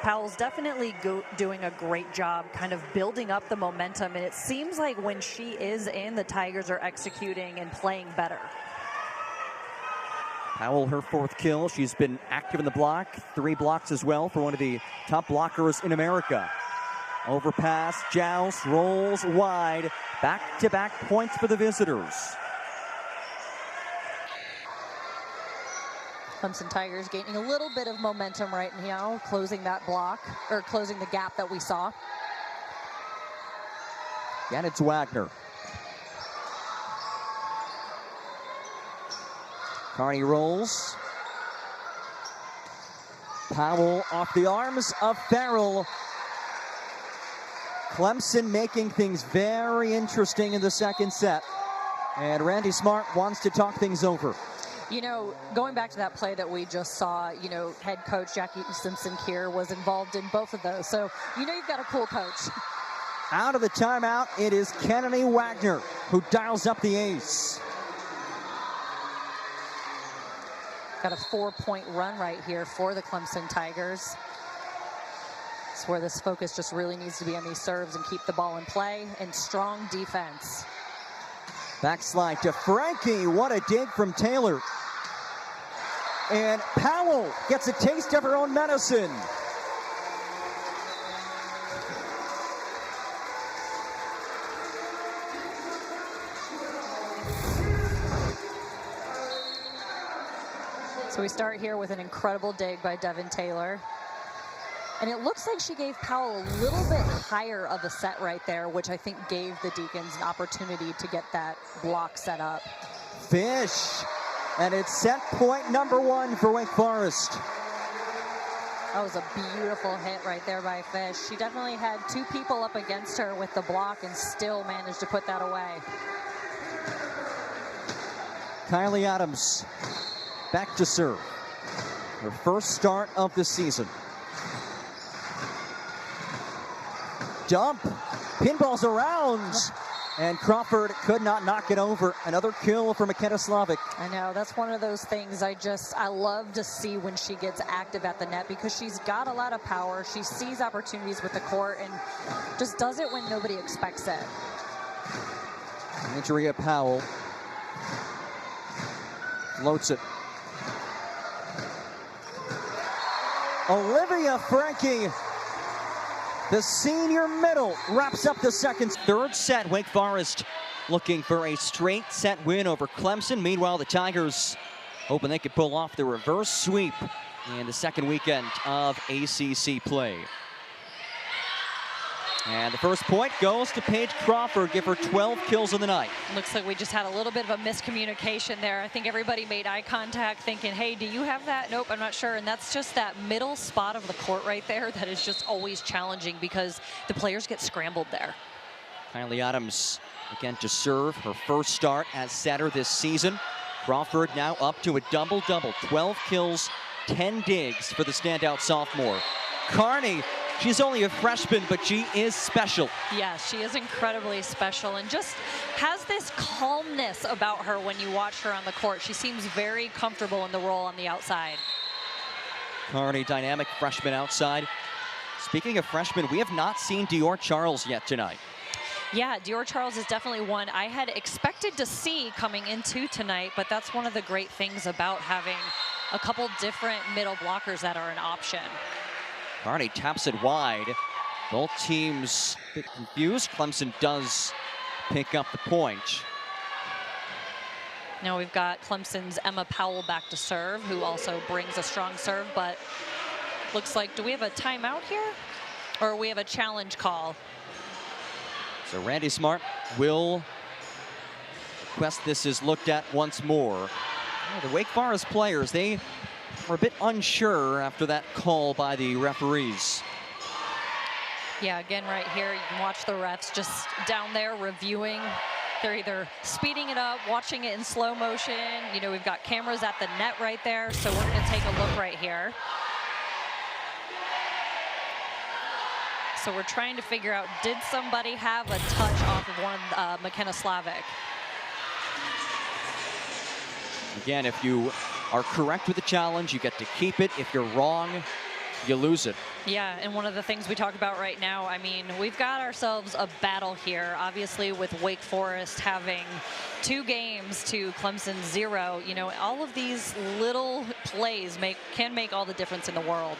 Powell's definitely doing a great job kind of building up the momentum, and it seems like when she is in, the Tigers are executing and playing better. Powell, her 4th kill. She's been active in the block. 3 blocks as well for one of the top blockers in America. Overpass, Joust, rolls wide. Back-to-back points for the visitors. Clemson Tigers gaining a little bit of momentum right now, closing that block, or closing the gap that we saw. Again, it's Wagner. Carney rolls. Powell off the arms of Farrell. Clemson making things very interesting in the second set. And Randy Smart wants to talk things over. You know, going back to that play that we just saw, you know, head coach Jackie Simpson-Keir was involved in both of those. So, you know, you've got a cool coach. Out of the timeout, it is Kennedy Wagner who dials up the ace. Got a 4-point run right here for the Clemson Tigers. It's where this focus just really needs to be on these serves and keep the ball in play and strong defense. Backslide to Frankie. What a dig from Taylor. And Powell gets a taste of her own medicine. So we start here with an incredible dig by Devin Taylor. And it looks like she gave Powell a little bit higher of a set right there, which I think gave the Deacons an opportunity to get that block set up. Fish. And it's set point number 1 for Wake Forest. That was a beautiful hit right there by Fish. She definitely had 2 people up against her with the block and still managed to put that away. Kylie Adams back to serve. Her first start of the season. Dump. Pinballs around. And Crawford could not knock it over. Another kill for McKenna Slavic. I know, that's one of those things I love to see when she gets active at the net, because she's got a lot of power. She sees opportunities with the court and just does it when nobody expects it. Andrea Powell floats it. Olivia Frankie, the senior middle, wraps up the second. Third set, Wake Forest looking for a straight set win over Clemson. Meanwhile, the Tigers hoping they could pull off the reverse sweep in the second weekend of ACC play. And the first point goes to Paige Crawford, give her 12 kills in the night. Looks like we just had a little bit of a miscommunication there. I think everybody made eye contact thinking, hey, do you have that? Nope, I'm not sure. And that's just that middle spot of the court right there that is just always challenging because the players get scrambled there. Kylie Adams again to serve, her first start as setter this season. Crawford now up to a double-double, 12 kills, 10 digs for the standout sophomore. Carney, she's only a freshman, but she is special. Yeah, she is incredibly special and just has this calmness about her when you watch her on the court. She seems very comfortable in the role on the outside. Carney, dynamic freshman outside. Speaking of freshmen, we have not seen Dior Charles yet tonight. Yeah, Dior Charles is definitely one I had expected to see coming into tonight, but that's one of the great things about having a couple different middle blockers that are an option. Carney taps it wide. Both teams a bit confused. Clemson does pick up the point. Now we've got Clemson's Emma Powell back to serve, who also brings a strong serve, but looks like, do we have a timeout here? Or we have a challenge call? So Randy Smart will request this is looked at once more. The Wake Forest players, they were a bit unsure after that call by the referees. Yeah, again, right here, you can watch the refs just down there reviewing. They're either speeding it up, watching it in slow motion. You know, we've got cameras at the net right there, so we're going to take a look right here. So we're trying to figure out, did somebody have a touch off of one of McKenna Slavic? Again, if you are correct with the challenge, you get to keep it. If you're wrong, you lose it. Yeah, and one of the things we talk about right now, I mean, we've got ourselves a battle here, obviously with Wake Forest having 2 games to Clemson 0. You know, all of these little plays can make all the difference in the world.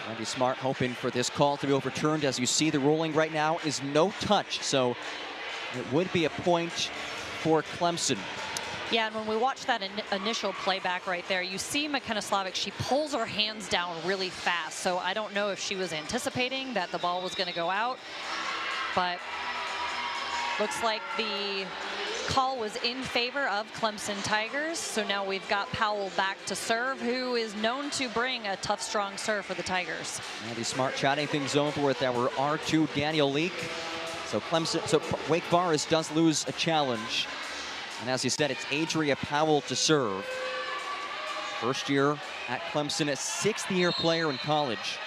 Randy Smart hoping for this call to be overturned. As you see, the ruling right now is no touch, so it would be a point for Clemson. Yeah, and when we watch that initial playback right there, you see McKenna Slavic, she pulls her hands down really fast. So I don't know if she was anticipating that the ball was going to go out, but looks like the call was in favor of Clemson Tigers. So now we've got Powell back to serve, who is known to bring a tough, strong serve for the Tigers. Randy Smart chatting things over with our R2 Daniel Leak. So Wake Forest does lose a challenge. And as you said, it's Adria Powell to serve. First year at Clemson, a 6th-year player in college.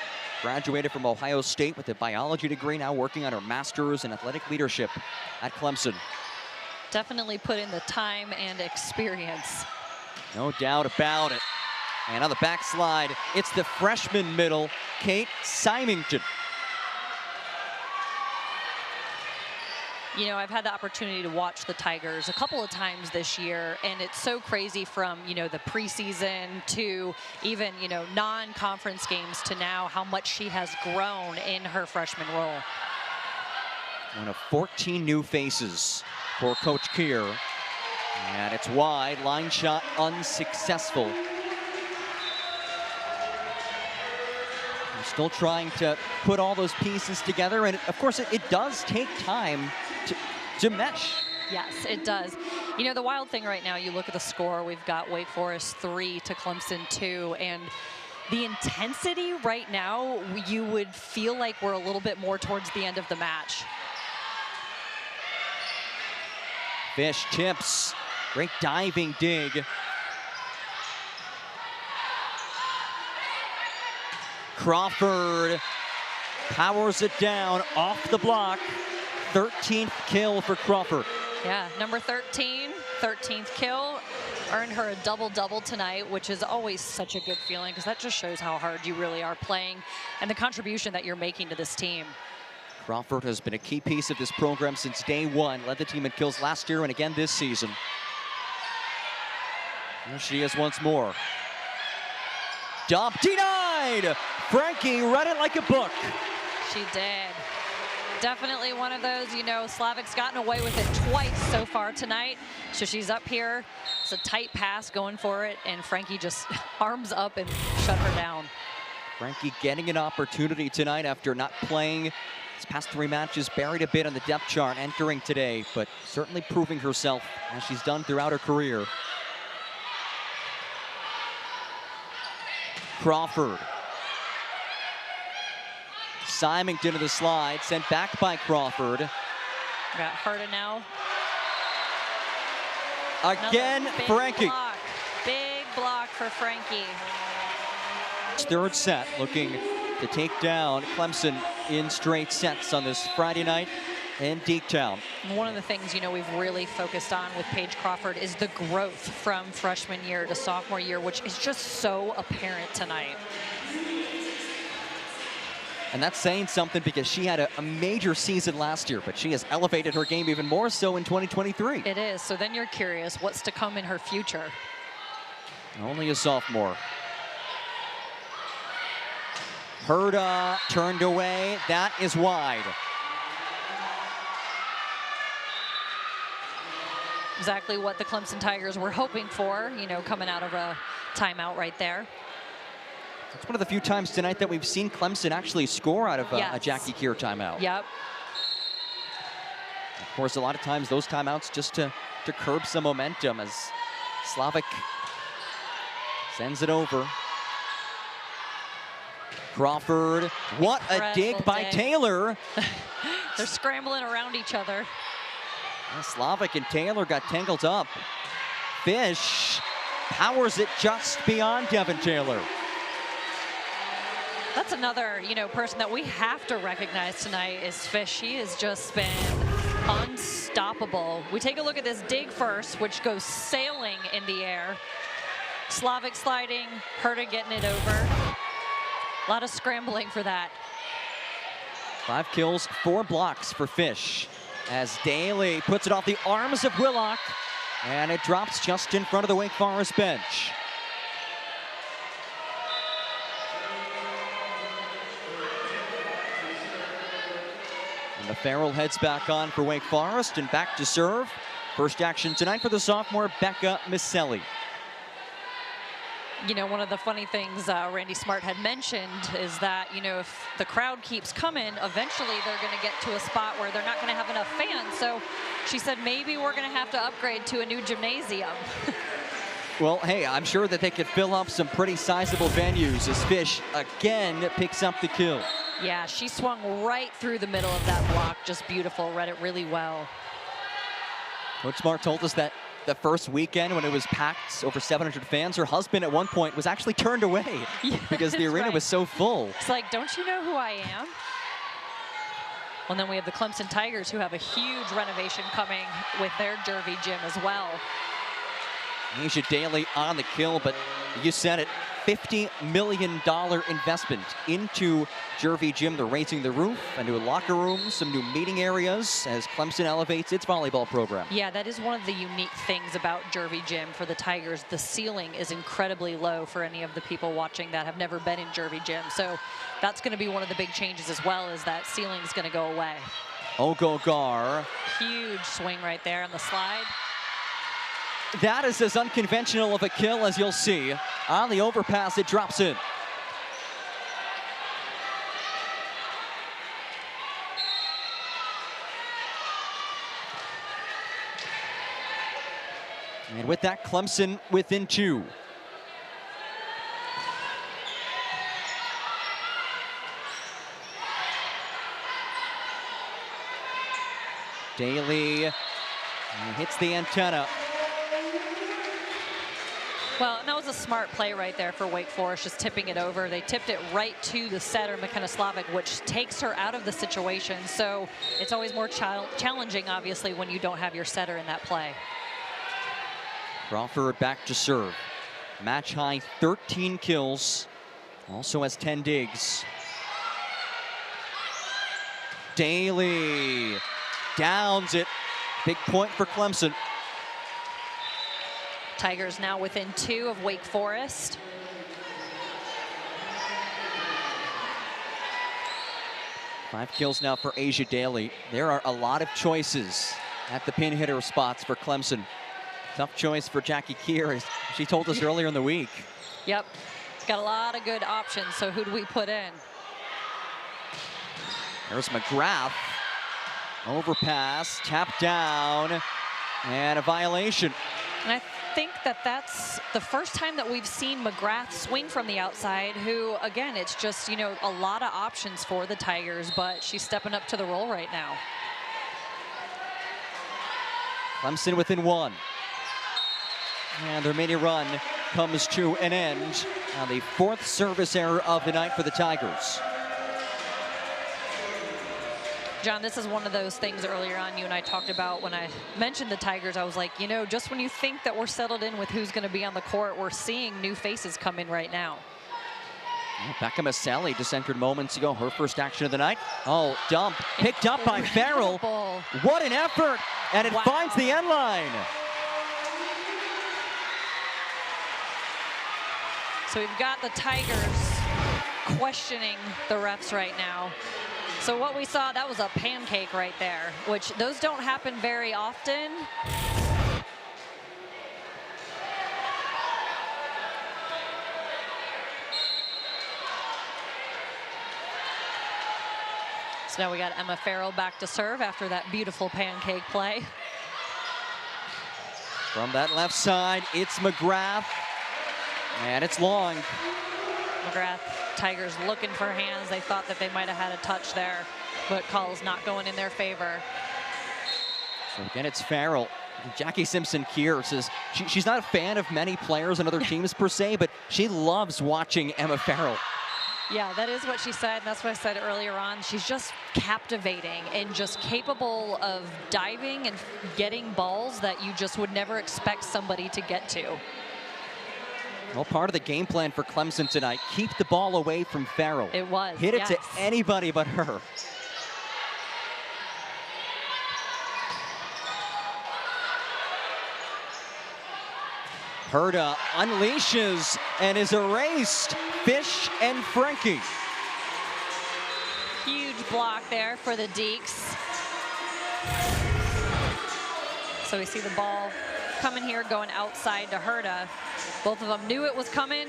Graduated from Ohio State with a biology degree, now working on her master's in athletic leadership at Clemson. Definitely put in the time and experience. No doubt about it. And on the backslide, it's the freshman middle, Kate Symington. You know, I've had the opportunity to watch the Tigers a couple of times this year, and it's so crazy from, you know, the preseason to even, you know, non-conference games to now how much she has grown in her freshman role. One of 14 new faces for Coach Keir. And it's wide, line shot unsuccessful. We're still trying to put all those pieces together, and of course it does take time to mesh. Yes, it does. You know, the wild thing right now, you look at the score, we've got Wake Forest 3 to Clemson 2, and the intensity right now, you would feel like we're a little bit more towards the end of the match. Fish tips, great diving dig. Crawford powers it down off the block. 13th kill for Crawford. Yeah, number 13, 13th kill. Earned her a double-double tonight, which is always such a good feeling because that just shows how hard you really are playing and the contribution that you're making to this team. Crawford has been a key piece of this program since day one. Led the team in kills last year and again this season. There she is once more. Dump denied! Frankie read it like a book. She did. Definitely one of those, you know, Slavic's gotten away with it twice so far tonight. So she's up here. It's a tight pass going for it, and Frankie just arms up and shut her down. Frankie getting an opportunity tonight after not playing his past 3 matches, buried a bit on the depth chart entering today, but certainly proving herself as she's done throughout her career. Crawford. Symington to the slide, sent back by Crawford. Got Herta now. Again, Frankie. Big block for Frankie. Third set, looking to take down Clemson in straight sets on this Friday night in Deektown. One of the things, you know, we've really focused on with Paige Crawford is the growth from freshman year to sophomore year, which is just so apparent tonight. And that's saying something because she had a major season last year, but she has elevated her game even more so in 2023. It is. So then you're curious what's to come in her future. Only a sophomore. Herta turned away. That is wide. Exactly what the Clemson Tigers were hoping for, you know, coming out of a timeout right there. It's one of the few times tonight that we've seen Clemson actually score out of a Jackie Keir timeout. Yep. Of course, a lot of times those timeouts just to curb some momentum as Slavic sends it over. Crawford, what a dig by Taylor. They're scrambling around each other. Slavic and Taylor got tangled up. Fish powers it just beyond Devin Taylor. That's another, you know, person that we have to recognize tonight is Fish. She has just been unstoppable. We take a look at this dig first, which goes sailing in the air. Slavic sliding, Herta getting it over. A lot of scrambling for that. 5 kills, 4 blocks for Fish as Daly puts it off the arms of Willock, and it drops just in front of the Wake Forest bench. The Farrell heads back on for Wake Forest and back to serve. First action tonight for the sophomore Becca Misselli. You know, one of the funny things Randy Smart had mentioned is that, you know, if the crowd keeps coming, eventually they're going to get to a spot where they're not going to have enough fans. So she said maybe we're going to have to upgrade to a new gymnasium. Well, hey, I'm sure that they could fill up some pretty sizable venues as Fish again picks up the kill. Yeah, she swung right through the middle of that block. Just beautiful. Read it really well. Coach Smart told us that the first weekend when it was packed, over 700 fans, her husband at one point was actually turned away because the arena was so full. It's like, don't you know who I am? Well, then we have the Clemson Tigers, who have a huge renovation coming with their Derby gym as well. Asia Daly on the kill, but you said it, $50 million investment into Jervey Gym. They're raising the roof, a new locker room, some new meeting areas as Clemson elevates its volleyball program. Yeah, that is one of the unique things about Jervey Gym for the Tigers. The ceiling is incredibly low for any of the people watching that have never been in Jervey Gym. So that's going to be one of the big changes as well, is that ceiling is going to go away. Ogogar. Huge swing right there on the slide. That is as unconventional of a kill as you'll see. On the overpass, it drops in. And with that, Clemson within 2. Daly hits the antenna. Well, and that was a smart play right there for Wake Forest, just tipping it over. They tipped it right to the setter, McKenna Slavic, which takes her out of the situation. So it's always more challenging, obviously, when you don't have your setter in that play. Crawford back to serve. Match high 13 kills. Also has 10 digs. Daly downs it. Big point for Clemson. Tigers now within 2 of Wake Forest. Five kills now for Asia Daly. There are a lot of choices at the pin hitter spots for Clemson. Tough choice for Jackie Keir, as she told us earlier in the week. Yep, got a lot of good options, so who do we put in? There's McGrath. Overpass, tap down, and a violation. And I think that that's the first time that we've seen McGrath swing from the outside, who, again, it's just, you know, a lot of options for the Tigers, but she's stepping up to the role right now. Clemson within 1. And their mini run comes to an end on the 4th service error of the night for the Tigers. John, this is one of those things earlier on you and I talked about when I mentioned the Tigers. I was like, you know, just when you think that we're settled in with who's going to be on the court, we're seeing new faces come in right now. Well, Becca Misselli just entered moments ago. Her first action of the night. Oh, dump. Picked up by Farrell. What an effort. And it finds the end line. So we've got the Tigers questioning the refs right now. So what we saw, that was a pancake right there, which those don't happen very often. So now we got Emma Farrell back to serve after that beautiful pancake play. From that left side, it's McGrath. And it's long. McGrath, Tigers looking for hands. They thought that they might have had a touch there, but call's not going in their favor. So again, it's Farrell. Jackie Simpson-Keir says she's not a fan of many players and other teams per se, but she loves watching Emma Farrell. Yeah, that is what she said, and that's what I said earlier on. She's just captivating and just capable of diving and getting balls that you just would never expect somebody to get to. Well, part of the game plan for Clemson tonight, keep the ball away from Farrell. It was, Hit it to anybody but her. Herta unleashes and is erased. Fish and Frankie. Huge block there for the Deeks. So we see the ball coming here, going outside to Herta. Both of them knew it was coming.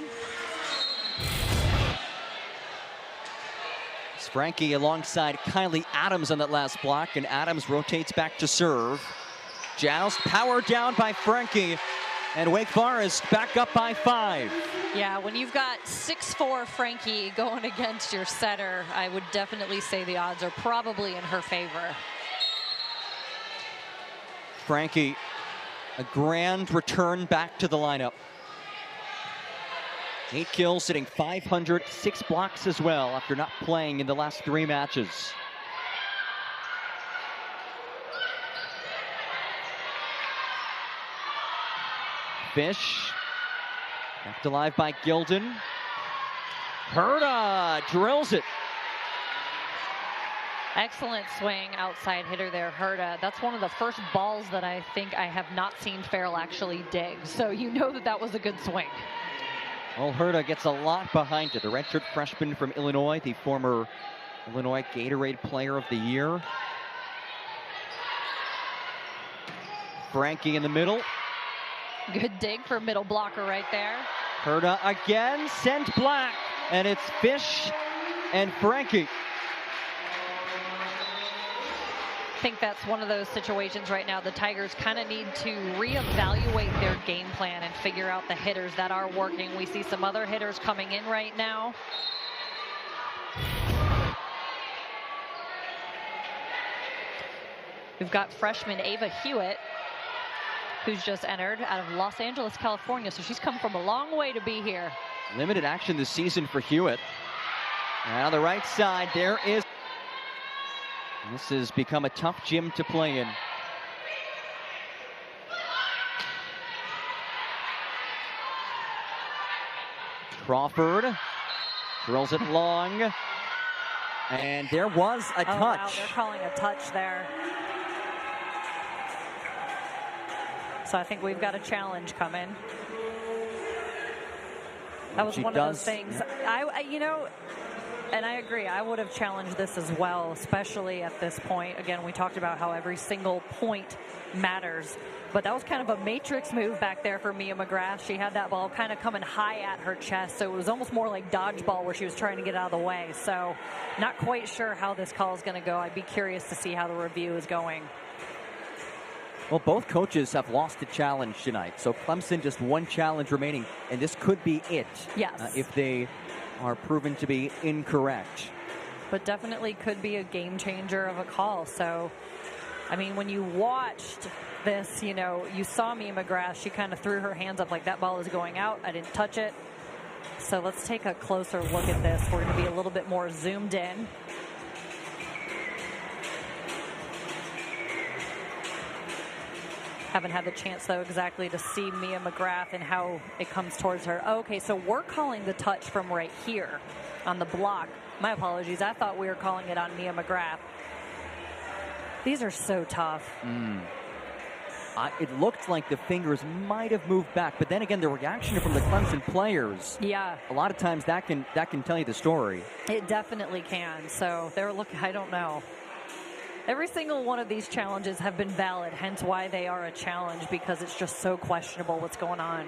It's Frankie alongside Kylie Adams on that last block, and Adams rotates back to serve. Joust, power down by Frankie, and Wake Forest back up by 5. Yeah, when you've got 6'4" Frankie going against your setter, I would definitely say the odds are probably in her favor. Frankie, a grand return back to the lineup. 8 kills, hitting .500, 6 blocks as well after not playing in the last 3 matches. Fish, kept alive by Gilden. Herta drills it. Excellent swing, outside hitter there, Herta. That's one of the first balls that I think I have not seen Farrell actually dig. So you know that that was a good swing. Well, Herta gets a lot behind it. The redshirt freshman from Illinois, the former Illinois Gatorade Player of the Year. Frankie in the middle. Good dig for middle blocker right there. Herta again, sent black, and it's Fish and Frankie. I think that's one of those situations right now. The Tigers kind of need to reevaluate their game plan and figure out the hitters that are working. We see some other hitters coming in right now. We've got freshman Ava Hewitt, who's just entered out of Los Angeles, California. So she's come from a long way to be here. Limited action this season for Hewitt. And on the right side, there is. This has become a tough gym to play in. Crawford drills it long. And there was a touch. Wow, they're calling a touch there. So I think we've got a challenge coming. That was one of those things. You know, and I agree, I would have challenged this as well, especially at this point. Again, we talked about how every single point matters. But that was kind of a matrix move back there for Mia McGrath. She had that ball kind of coming high at her chest, so it was almost more like dodgeball where she was trying to get out of the way. So not quite sure how this call is going to go. I'd be curious to see how the review is going. Well, both coaches have lost a challenge tonight. So Clemson just one challenge remaining, and this could be it. Yes. If they are proven to be incorrect. But definitely could be a game changer of a call. So, I mean, when you watched this, you know, you saw Mia McGrath. She kind of threw her hands up like that ball is going out. I didn't touch it. So let's take a closer look at this. We're going to be a little bit more zoomed in. Haven't had the chance, though, exactly to see Mia McGrath and how it comes towards her. Okay, so we're calling the touch from right here on the block. My apologies. I thought we were calling it on Mia McGrath. These are so tough. It looked like the fingers might have moved back, but then again, the reaction from the Clemson players. Yeah. A lot of times that can tell you the story. It definitely can. So they're looking, I don't know. Every single one of these challenges have been valid, hence why they are a challenge, because it's just so questionable what's going on.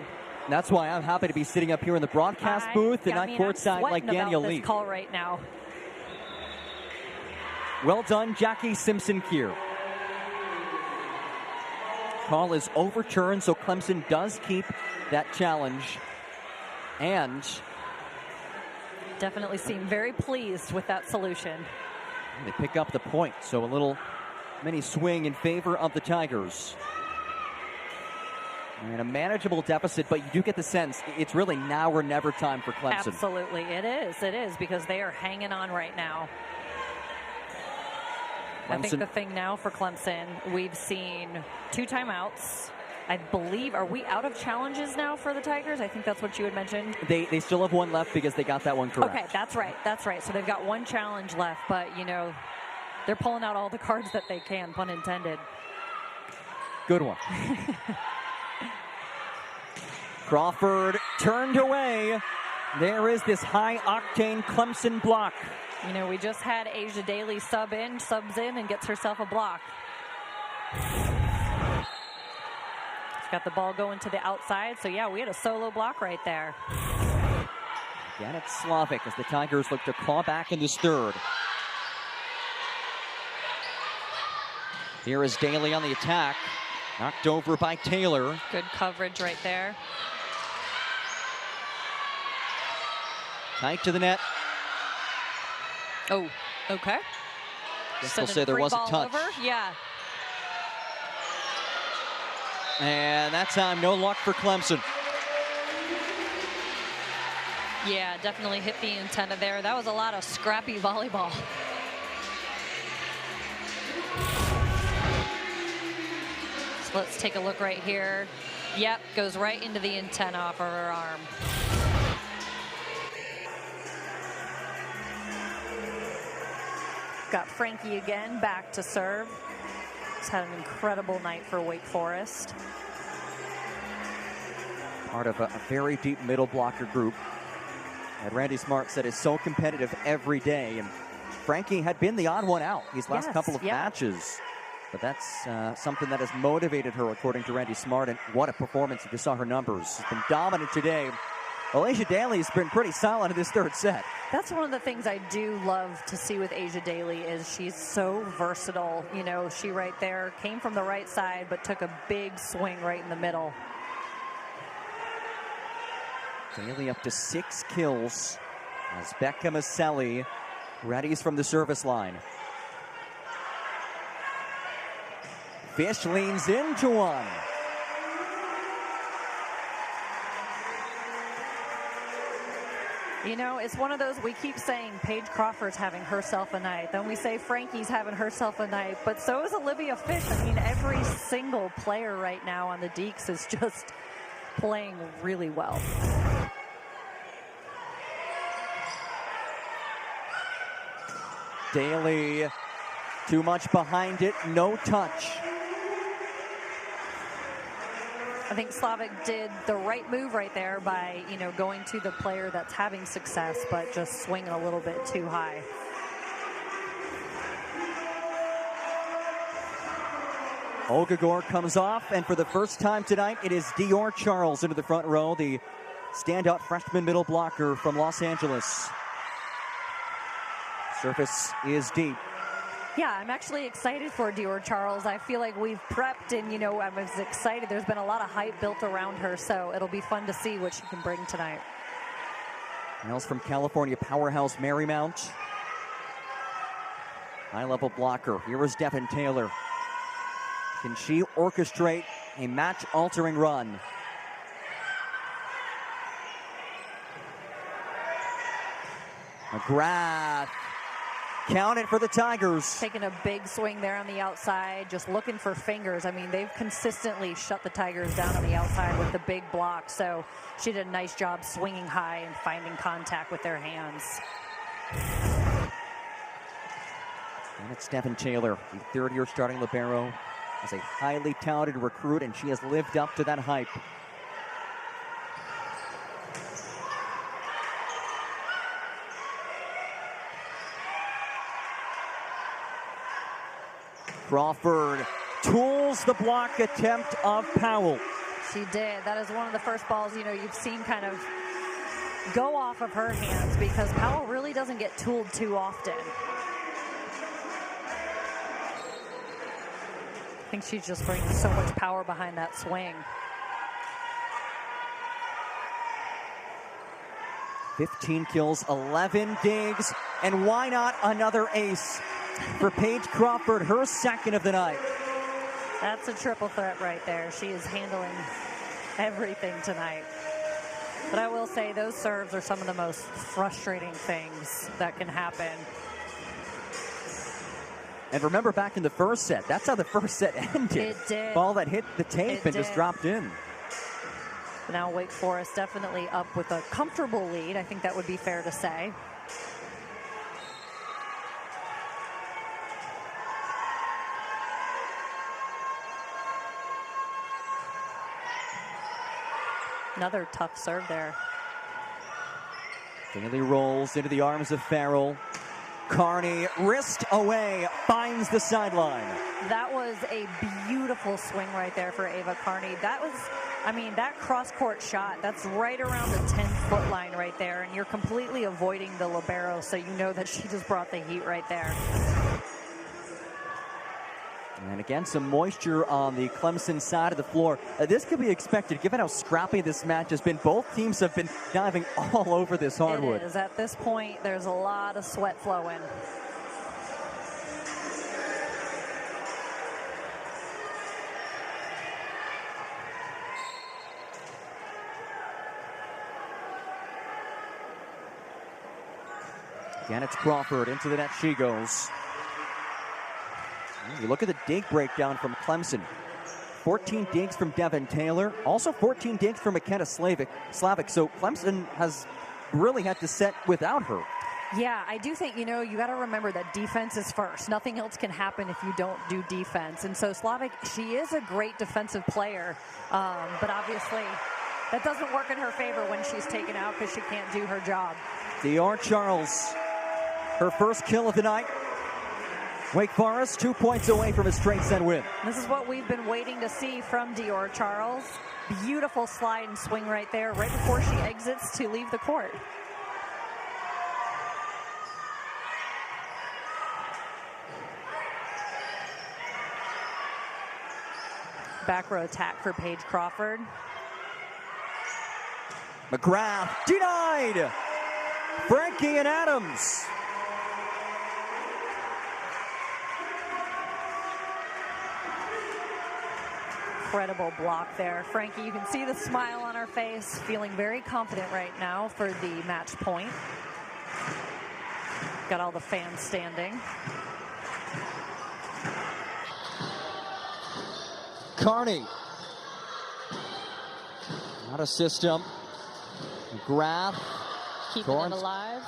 That's why I'm happy to be sitting up here in the broadcast booth and not courtside like Danielle Lee. This call right now. Well done, Jackie Simpson-Kier. Call is overturned, so Clemson does keep that challenge. And definitely seem very pleased with that solution. They pick up the point, so a little mini swing in favor of the Tigers. And a manageable deficit, but you do get the sense it's really now or never time for Clemson. Absolutely, it is, because they are hanging on right now. Clemson. I think the thing now for Clemson, we've seen 2 timeouts. I believe, are we out of challenges now for the Tigers? I think that's what you had mentioned. They still have one left because they got that one correct. Okay, that's right. So they've got 1 challenge left, but, you know, they're pulling out all the cards that they can, pun intended. Good one. Crawford turned away. There is this high-octane Clemson block. You know, we just had Asia Daly subs in and gets herself a block. got the ball going to the outside. So, yeah, we had a solo block right there. Again, it's Slavic as the Tigers look to claw back in this third. Here is Daly on the attack. Knocked over by Taylor. Good coverage right there. Tight to the net. Oh, okay. Guess they'll say there was a touch. Over. Yeah. And that time, no luck for Clemson. Yeah, definitely hit the antenna there. That was a lot of scrappy volleyball. So let's take a look right here. Yep, goes right into the antenna off of her arm. Got Frankie again back to serve. He's had an incredible night for Wake Forest. Part of a very deep middle blocker group. And Randy Smart said is so competitive every day. And Frankie had been the odd one out these last couple of matches. But that's something that has motivated her, according to Randy Smart. And what a performance. You just saw her numbers. She's been dominant today. Well, Asia Daly's been pretty solid in this third set. That's one of the things I do love to see with Asia Daly is she's so versatile. You know, she right there came from the right side, but took a big swing right in the middle. Daly up to 6 kills as Becca Maselli readies from the service line. Fish leans into one. You know, it's one of those, we keep saying Paige Crawford's having herself a night. Then we say Frankie's having herself a night. But so is Olivia Fish. I mean, every single player right now on the Deeks is just playing really well. Daly, too much behind it, no touch. I think Slavic did the right move right there by, you know, going to the player that's having success, but just swinging a little bit too high. Ogagor comes off, and for the first time tonight, it is Dior Charles into the front row, the standout freshman middle blocker from Los Angeles. Surface is deep. Yeah, I'm actually excited for Dior Charles. I feel like we've prepped and, you know, I was excited. There's been a lot of hype built around her, so it'll be fun to see what she can bring tonight. Hails from California powerhouse Marymount. High-level blocker. Here is Devin Taylor. Can she orchestrate a match-altering run? McGrath. Count it for the Tigers. Taking a big swing there on the outside, just looking for fingers. I mean, they've consistently shut the Tigers down on the outside with the big block, so she did a nice job swinging high and finding contact with their hands. And it's Devin Taylor, the third-year starting libero, as a highly talented recruit, and she has lived up to that hype. Crawford tools the block attempt of Powell. She did. That is one of the first balls, you know, you've seen kind of go off of her hands because Powell really doesn't get tooled too often. I think she's just bringing so much power behind that swing. 15 kills, 11 digs, and why not another ace for Paige Crawford, her second of the night. That's a triple threat right there. She is handling everything tonight. But I will say those serves are some of the most frustrating things that can happen. And remember back in the first set, that's how the first set ended. It did. Ball that hit the tape and just dropped in. Now Wake Forest definitely up with a comfortable lead. I think that would be fair to say. Another tough serve there. Daly rolls into the arms of Farrell. Carney, wrist away, finds the sideline. That was a beautiful swing right there for Ava Carney. That was, I mean, that cross-court shot, that's right around the 10-foot line right there, and you're completely avoiding the libero, so you know that she just brought the heat right there. And again, some moisture on the Clemson side of the floor. This could be expected, given how scrappy this match has been. Both teams have been diving all over this hardwood. It is. At this point, there's a lot of sweat flowing. Again, it's Crawford. Into the net she goes. You look at the dig breakdown from Clemson. 14 digs from Devin Taylor. Also 14 digs from McKenna Slavic. So Clemson has really had to set without her. Yeah, I do think, you got to remember that defense is first. Nothing else can happen if you don't do defense. And so Slavic, she is a great defensive player. But obviously, that doesn't work in her favor when she's taken out because she can't do her job. Dior Charles, her first kill of the night. Wake Forest 2 points away from a straight set win. This is what we've been waiting to see from Dior Charles. Beautiful slide and swing right there, right before she exits to leave the court. Back row attack for Paige Crawford. McGrath denied. Frankie and Adams. Incredible block there. Frankie, you can see the smile on her face, feeling very confident right now for the match point. Got all the fans standing. Carney. Out of system. McGrath. Keeping it alive.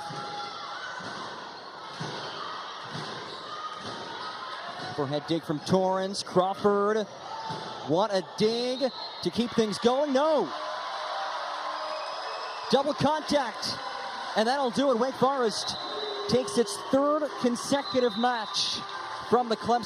Overhead dig from Torrance. Crawford. Want a dig to keep things going? No. Double contact. And that'll do it. Wake Forest takes its third consecutive match from the Clemson.